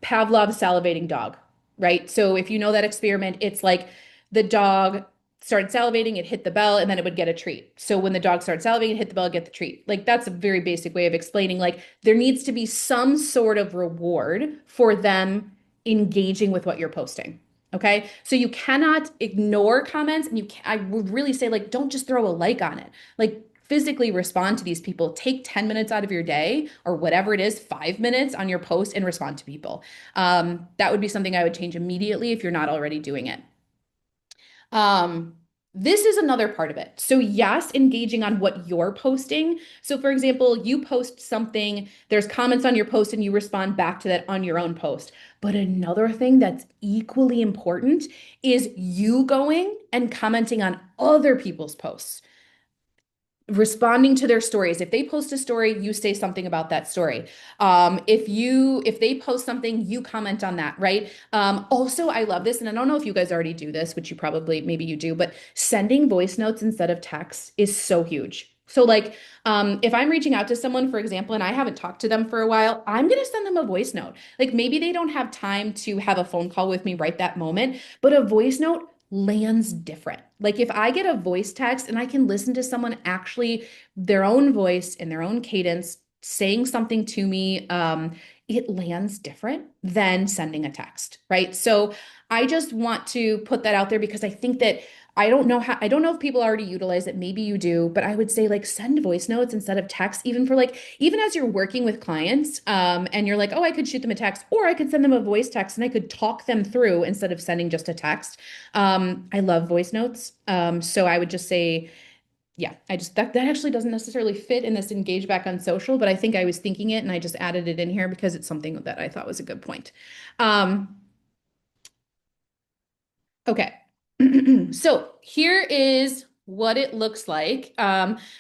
Pavlov's salivating dog, right? So if you know that experiment, it's like the dog started salivating, it hit the bell, and then it would get a treat. So when the dog started salivating, it hit the bell, get the treat. Like that's a very basic way of explaining. Like there needs to be some sort of reward for them engaging with what you're posting. Okay. So you cannot ignore comments and I would really say like don't just throw a like on it. Like physically respond to these people. Take 10 minutes out of your day or whatever it is, 5 minutes on your post and respond to people. That would be something I would change immediately if you're not already doing it. Um, this is another part of it. So, yes, engaging on what you're posting. So, for example, you post something, there's comments on your post, and you respond back to that on your own post. But another thing that's equally important is you going and commenting on other people's posts, responding to their stories. If they post a story, you say something about that story. If they post something, you comment on that, right? Also, I love this, and I don't know if you guys already do this, which you probably maybe you do, but sending voice notes instead of text is so huge. So like if I'm reaching out to someone, for example, and I haven't talked to them for a while, I'm going to send them a voice note. Like maybe they don't have time to have a phone call with me right that moment, but a voice note lands different. Like if I get a voice text and I can listen to someone actually their own voice in their own cadence saying something to me, it lands different than sending a text, right? So I just want to put that out there because I think that I don't know if people already utilize it. Maybe you do, but I would say like send voice notes instead of text, even for like, even as you're working with clients, and you're like, oh, I could shoot them a text, or I could send them a voice text and I could talk them through instead of sending just a text. I love voice notes. So I would just say, yeah, I just that actually doesn't necessarily fit in this engage back on social, but I think I was thinking it and I just added it in here because it's something that I thought was a good point. Um, Okay. So here is what it looks like.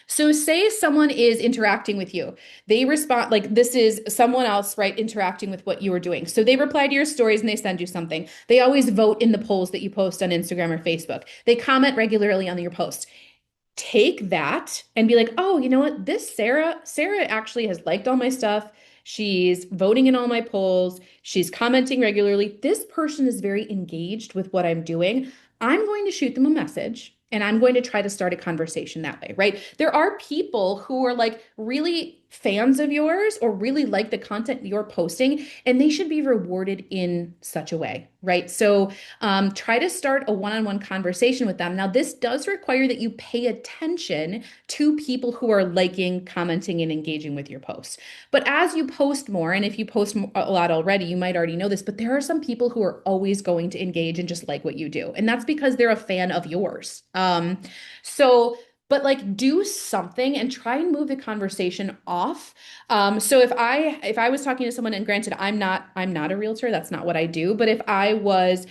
So say someone is interacting with you. They respond like this is someone else, right, interacting with what you are doing. So they reply to your stories and they send you something. They always vote in the polls that you post on Instagram or Facebook. They comment regularly on your posts. Take that and be like, oh, you know what? This Sarah actually has liked all my stuff. She's voting in all my polls. She's commenting regularly. This person is very engaged with what I'm doing. I'm going to shoot them a message and I'm going to try to start a conversation that way, right? There are people who are like really fans of yours or really like the content you're posting, and they should be rewarded in such a way, right? So try to start a one-on-one conversation with them. Now, this does require that you pay attention to people who are liking, commenting, and engaging with your posts. But as you post more, and if you post a lot already, you might already know this, but there are some people who are always going to engage and just like what you do. And that's because they're a fan of yours. So but like do something and try and move the conversation off. So if I was talking to someone, and granted I'm not a realtor, that's not what I do, but if I was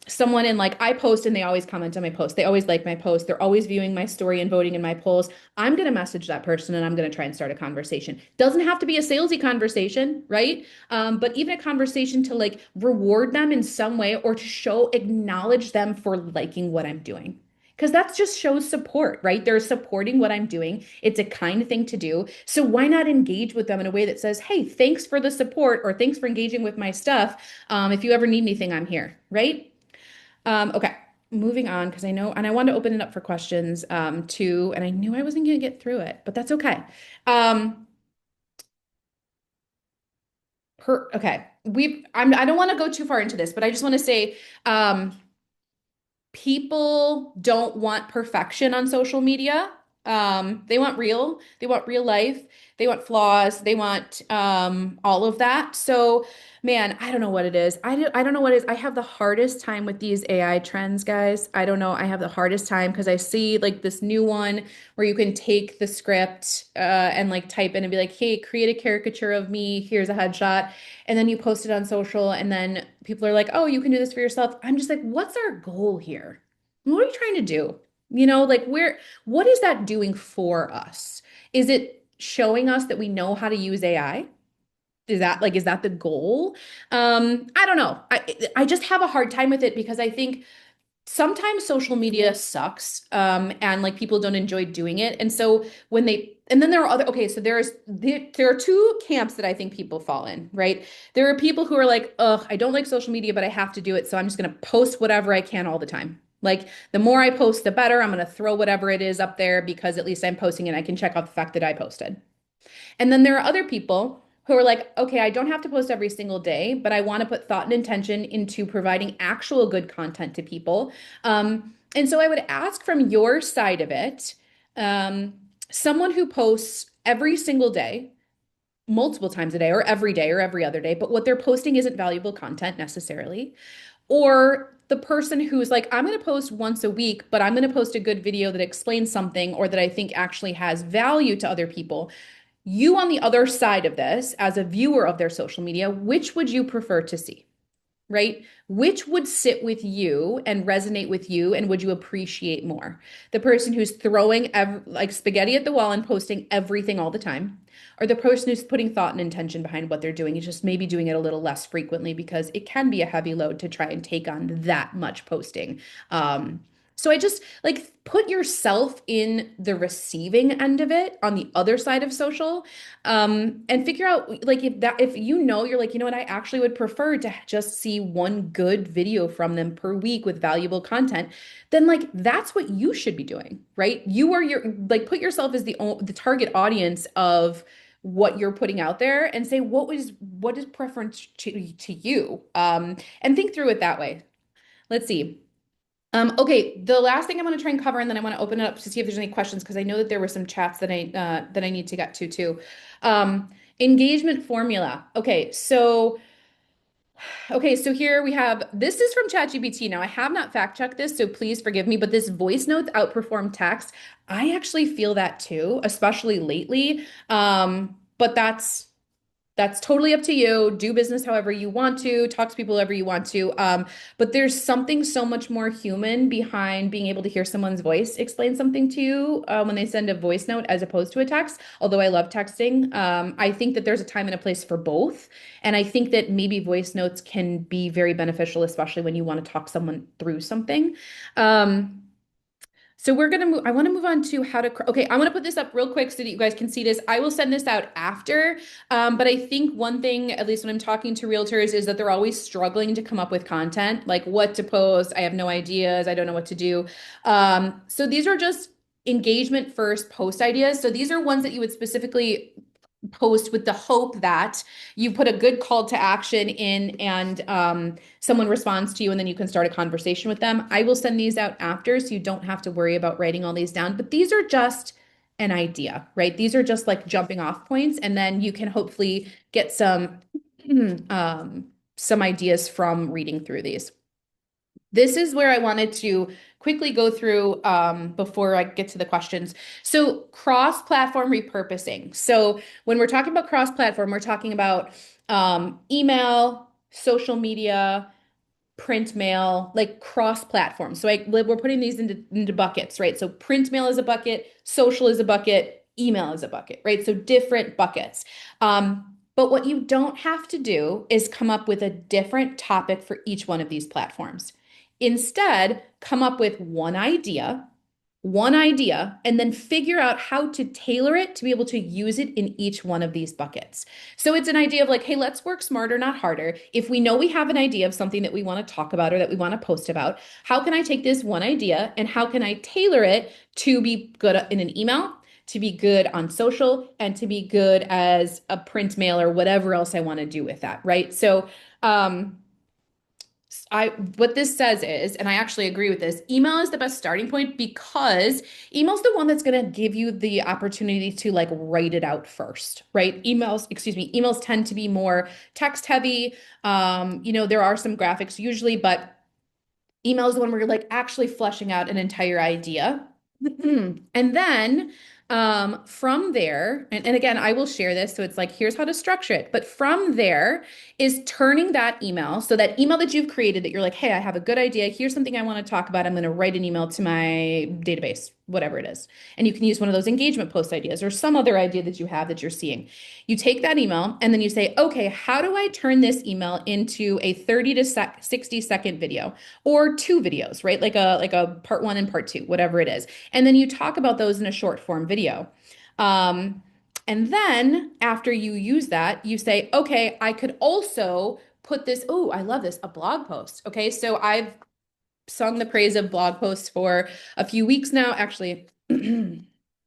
someone and like I post and they always comment on my post, they always like my post, they're always viewing my story and voting in my polls, I'm gonna message that person and I'm gonna try and start a conversation. Doesn't have to be a salesy conversation, right? But even a conversation to like reward them in some way or to show acknowledge them for liking what I'm doing. Because that just shows support, right? They're supporting what I'm doing. It's a kind thing to do. So why not engage with them in a way that says, hey, thanks for the support or thanks for engaging with my stuff. If you ever need anything, I'm here, right? Okay, moving on because I know, and I want to open it up for questions too. And I knew I wasn't going to get through it, but that's okay. Okay, I don't want to go too far into this, but I just want to say, people don't want perfection on social media. They want real life, they want flaws, they want all of that. So, man, I don't know what it is. I don't know what it is. I have the hardest time with these AI trends, guys. I don't know. I have the hardest time because I see like this new one where you can take the script and like type in and be like, hey, create a caricature of me. Here's a headshot. And then you post it on social, and then people are like, oh, you can do this for yourself. I'm just like, what's our goal here? What are you trying to do? Like what is that doing for us? Is it showing us that we know how to use AI? Is that the goal? I don't know. I just have a hard time with it because I think sometimes social media sucks, and like people don't enjoy doing it. And so when they, and then there are other, okay, so there are two camps that I think people fall in, right? There are people who are like, ugh, I don't like social media, but I have to do it, so I'm just going to post whatever I can all the time. Like the more I post, the better. I'm going to throw whatever it is up there because at least I'm posting and I can check off the fact that I posted. And then there are other people who are like, okay, I don't have to post every single day, but I want to put thought and intention into providing actual good content to people. And so I would ask from your side of it, um, someone who posts every single day, multiple times a day or every other day, but what they're posting isn't valuable content necessarily, or the person who's like, I'm going to post once a week, but I'm going to post a good video that explains something or that I think actually has value to other people. You on the other side of this, as a viewer of their social media, which would you prefer to see? Right? Which would sit with you and resonate with you and would you appreciate more? The person who's throwing like spaghetti at the wall and posting everything all the time, or the person who's putting thought and intention behind what they're doing, is just maybe doing it a little less frequently because it can be a heavy load to try and take on that much posting. So I just like put yourself in the receiving end of it on the other side of social, and figure out like if you know you're like, you know what, I actually would prefer to just see one good video from them per week with valuable content, then like that's what you should be doing, right? You are your like put yourself as the target audience of what you're putting out there and say what is preference to you, and think through it that way. Let's see. Okay, the last thing I'm going to try and cover, and then I want to open it up to see if there's any questions because I know that there were some chats that I need to get to too. Um, Engagement formula. Okay, so here we have, this is from ChatGPT. Now I have not fact checked this, so please forgive me, but this voice notes outperform text. I actually feel that too, especially lately. But that's totally up to you. Do business however you want to, talk to people however you want to. But there's something so much more human behind being able to hear someone's voice explain something to you, when they send a voice note as opposed to a text. Although I love texting, I think that there's a time and a place for both. And I think that maybe voice notes can be very beneficial, especially when you want to talk someone through something. Um, so we're gonna move. I want to move on to how to. Okay, I want to put this up real quick so that you guys can see this. I will send this out after. But I think one thing, at least when I'm talking to realtors, is that they're always struggling to come up with content, like what to post. I have no ideas. I don't know what to do. So these are just engagement first post ideas. So these are ones that you would specifically post with the hope that you put a good call to action in, and someone responds to you and then you can start a conversation with them. I will send these out after so you don't have to worry about writing all these down, but these are just an idea, right? These are just like jumping off points, and then you can hopefully get some ideas from reading through these. This is where I wanted to quickly go through, before I get to the questions. So, cross-platform repurposing. So, when we're talking about cross-platform, we're talking about email, social media, print mail, like cross-platform. So, we're putting these into buckets, right? So, print mail is a bucket, social is a bucket, email is a bucket, right? So, different buckets. But what you don't have to do is come up with a different topic for each one of these platforms. Instead, come up with one idea, and then figure out how to tailor it to be able to use it in each one of these buckets. So it's an idea of like, hey, let's work smarter, not harder. If we know we have an idea of something that we want to talk about or that we want to post about, how can I take this one idea and how can I tailor it to be good in an email, to be good on social, and to be good as a print mail or whatever else I want to do with that, right? So, I what this says is, and I actually agree with this, email is the best starting point because email's the one that's going to give you the opportunity to like write it out first, right? Emails tend to be more text heavy. There are some graphics usually, but email is the one where you're like actually fleshing out an entire idea. And then, from there, and again, I will share this. So it's like, here's how to structure it. But from there is turning that email. So that email that you've created that you're like, hey, I have a good idea. Here's something I want to talk about. I'm going to write an email to my database. whatever it is. And you can use one of those engagement post ideas or some other idea that you have that you're seeing. You take that email and then you say, okay, how do I turn this email into a 30 to 60-second video or two videos, right? Like a part one and part two, whatever it is. And then you talk about those in a short form video. Um, and then after you use that, you say, okay, I could also put this, oh, I love this, a blog post. Okay, so I've sung the praise of blog posts for a few weeks now, actually, a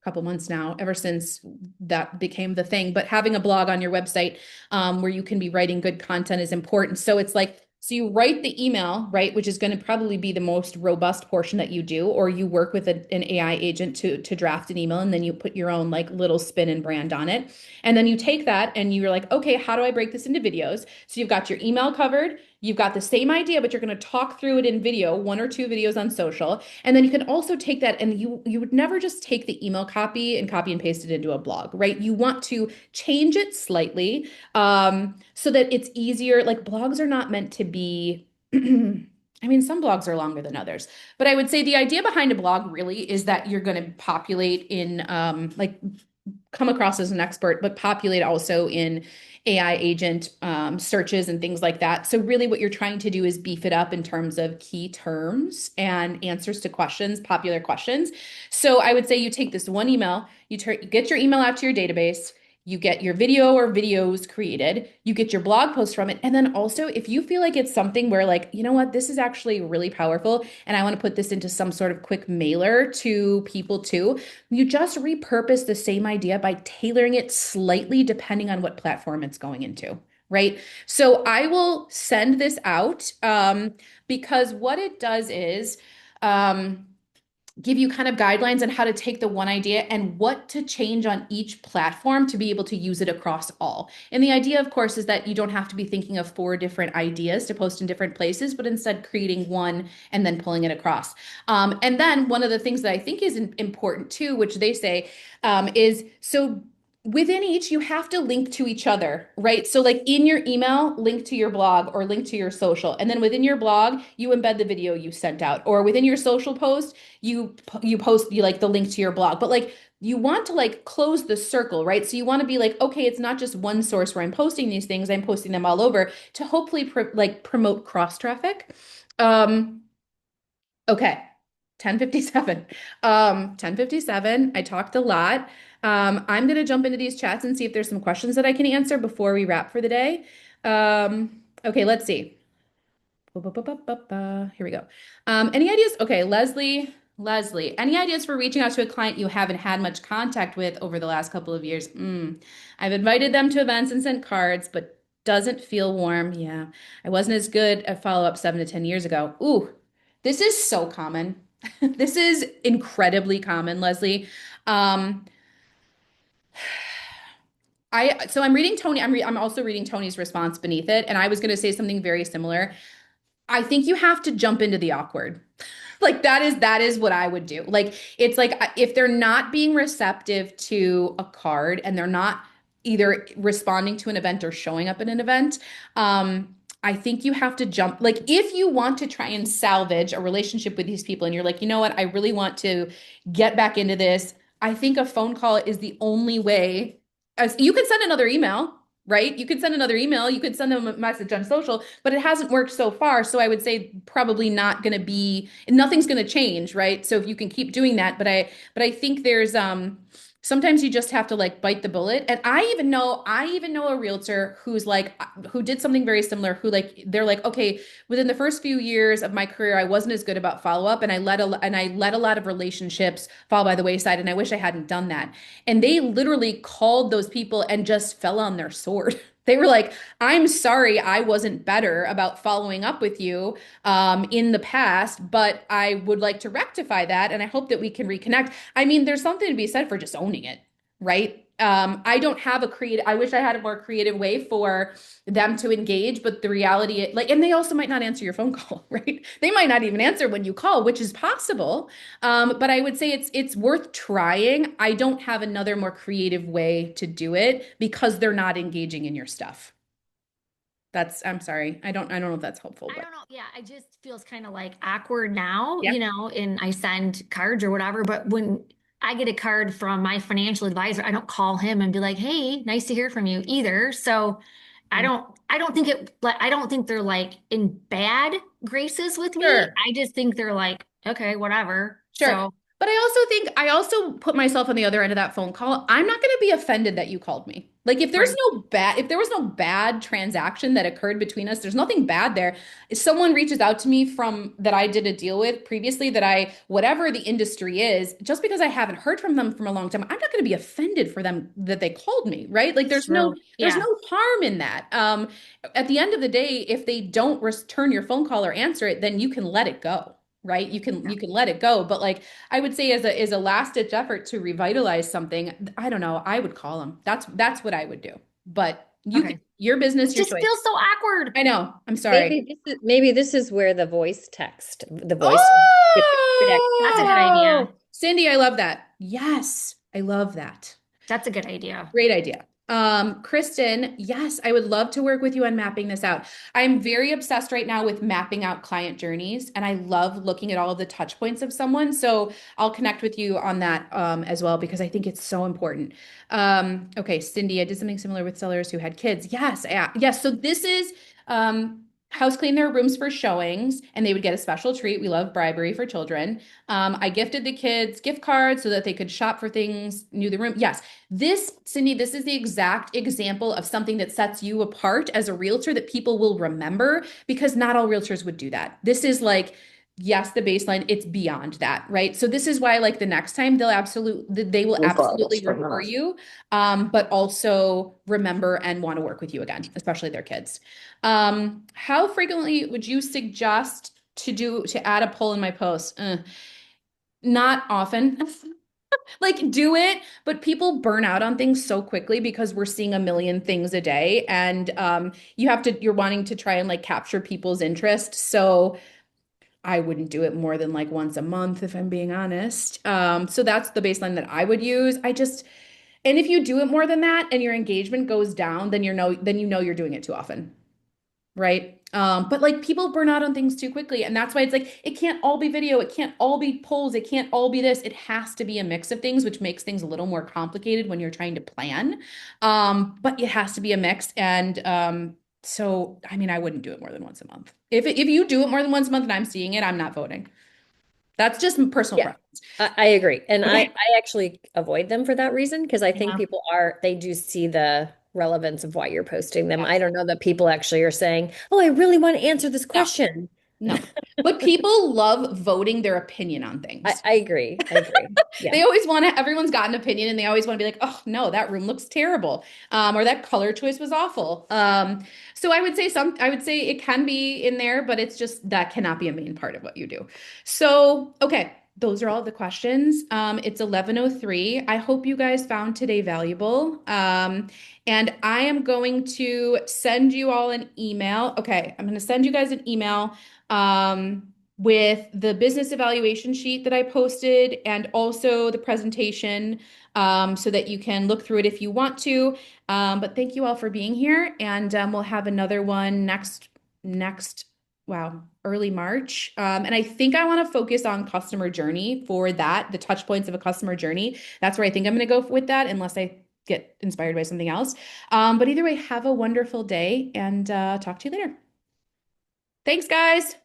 couple months now, ever since that became the thing. But having a blog on your website where you can be writing good content is important. So it's like, so you write the email, right, which is going to probably be the most robust portion that you do, or you work with an AI agent to draft an email, and then you put your own like little spin and brand on it. And then you take that and you're like, okay, how do I break this into videos? So you've got your email covered. You've got the same idea, but you're going to talk through it in video, one or two videos on social. And then you can also take that and you would never just take the email copy and paste it into a blog, right? You want to change it slightly so that it's easier. Like blogs are not meant to be, I mean, some blogs are longer than others, but I would say the idea behind a blog really is that you're going to populate in like come across as an expert, but populate also in AI agent searches and things like that. So really what you're trying to do is beef it up in terms of key terms and answers to questions, popular questions. So I would say you take this one email, you get your email out to your database, you get your video or videos created, you get your blog post from it. And then also, if you feel like it's something where, like, you know what, this is actually really powerful, and I want to put this into some sort of quick mailer to people too, you just repurpose the same idea by tailoring it slightly depending on what platform it's going into. Right. So I will send this out because what it does is give you kind of guidelines on how to take the one idea and what to change on each platform to be able to use it across all. And the idea, of course, is that you don't have to be thinking of four different ideas to post in different places, but instead creating one and then pulling it across. And then one of the things that I think is important too, which they say, is so within each, you have to link to each other, right? So like in your email, link to your blog or link to your social. And then within your blog, you embed the video you sent out. Or within your social post, you post you like the link to your blog. But like you want to like close the circle, right? So you want to be like, okay, it's not just one source where I'm posting these things, I'm posting them all over to hopefully promote cross traffic. Um, Okay, 10:57. 10:57. I talked a lot. I'm gonna jump into these chats and see if there's some questions that I can answer before we wrap for the day. Okay, let's see. Here we go. Any ideas? Okay, Leslie, any ideas for reaching out to a client you haven't had much contact with over the last couple of years? I've invited them to events and sent cards, but doesn't feel warm. Yeah, I wasn't as good at follow-up 7 to 10 years ago. Ooh, this is so common. This is incredibly common, Leslie. Um, I'm reading Tony. I'm also reading Tony's response beneath it, and I was going to say something very similar. I think you have to jump into the awkward. Like that is what I would do. Like it's like if they're not being receptive to a card and they're not either responding to an event or showing up at an event, I think you have to jump. Like if you want to try and salvage a relationship with these people and you're like, you know what, I really want to get back into this. I think a phone call is the only way. As you could send another email, right? You could send another email, you could send them a message on social, but it hasn't worked so far. So I would say probably not going to be, nothing's going to change, right? So if you can keep doing that, but I think there's sometimes you just have to like bite the bullet. And I even know a realtor who's like who did something very similar, who like they're like, okay, within the first few years of my career, I wasn't as good about follow-up and I let a lot of relationships fall by the wayside, and I wish I hadn't done that. And they literally called those people and just fell on their sword. They were like, I'm sorry, I wasn't better about following up with you in the past, but I would like to rectify that. And I hope that we can reconnect. I mean, there's something to be said for just owning it, right? I don't have I wish I had a more creative way for them to engage, but the reality, like, and they also might not answer your phone call, right? They might not even answer when you call, which is possible. But I would say it's worth trying. I don't have another more creative way to do it because they're not engaging in your stuff. I'm sorry. I don't know if that's helpful, I but don't know. Yeah, it just feels kind of like awkward now, yeah, and I send cards or whatever. But when I get a card from my financial advisor, I don't call him and be like, "Hey, nice to hear from you," either. So yeah. I don't think I don't think they're like in bad graces with me. Sure. I just think they're like, okay, whatever. Sure. So, But I also think I also put myself on the other end of that phone call. I'm not going to be offended that you called me. Like right, if there was no bad transaction that occurred between us, there's nothing bad there. If someone reaches out to me from that I did a deal with previously that I whatever the industry is, just because I haven't heard from them from a long time, I'm not going to be offended for them that they called me, right? Like it's true. there's Yeah. no harm in that. At the end of the day, if they don't return your phone call or answer it, then you can let it go. Right? You can let it go, but like I would say as a last ditch effort to revitalize something, I don't know, I would call them. That's what I would do. But you can Okay. your business, It your just choice. feels so awkward. I know. I'm sorry. Maybe this is where the voice That's a good idea. Oh, Cindy, I love that. Yes, I love that. That's a good idea. Great idea. Kristen, yes, I would love to work with you on mapping this out. I'm very obsessed right now with mapping out client journeys, and I love looking at all of the touch points of someone. So I'll connect with you on that as well because I think it's so important. Okay, Cindy, I did something similar with sellers who had kids. Yes, yeah, yes. So this is house clean their rooms for showings, and they would get a special treat. We love bribery for children. I gifted the kids gift cards so that they could shop for things, knew the room. Yes. This, Cindy, this is the exact example of something that sets you apart as a realtor that people will remember because not all realtors would do that. This is like, yes, the baseline, it's beyond that, right? So this is why like the next time they will absolutely refer you, but also remember and want to work with you again, especially their kids. How frequently would you suggest to add a poll in my post? Not often. Like do it, but people burn out on things so quickly because we're seeing a million things a day and you're wanting to try and like capture people's interest. So I wouldn't do it more than like once a month if I'm being honest. So that's the baseline that I would use. And if you do it more than that and your engagement goes down, then you know you're doing it too often. Right. But like people burn out on things too quickly. And that's why it's like it can't all be video, it can't all be polls, it can't all be this. It has to be a mix of things, which makes things a little more complicated when you're trying to plan. But it has to be a mix. And so I mean, I wouldn't do it more than once a month. If you do it more than once a month and I'm seeing it, I'm not voting. That's just personal Yeah, preference. I agree. And Okay. I actually avoid them for that reason because I think Yeah. they do see the relevance of why you're posting them. I Yes. don't know that people actually are saying, oh, I really want to answer this No, question. no. But people love voting their opinion on things. I agree. I agree. Yeah. They always want to, everyone's got an opinion and they always want to be like, oh no, that room looks terrible. Or that color choice was awful. So I would say it can be in there, but it's just that cannot be a main part of what you do. So, okay, those are all the questions. It's 11:03. I hope you guys found today valuable. And I am going to send you all an email. Okay, I'm going to send you guys an email. With the business evaluation sheet that I posted and also the presentation so that you can look through it if you want to. But thank you all for being here, and we'll have another one next wow, early March. And I think I want to focus on customer journey for that, the touch points of a customer journey. That's where I think I'm going to go with that, unless I get inspired by something else. But either way, have a wonderful day and talk to you later. Thanks, guys.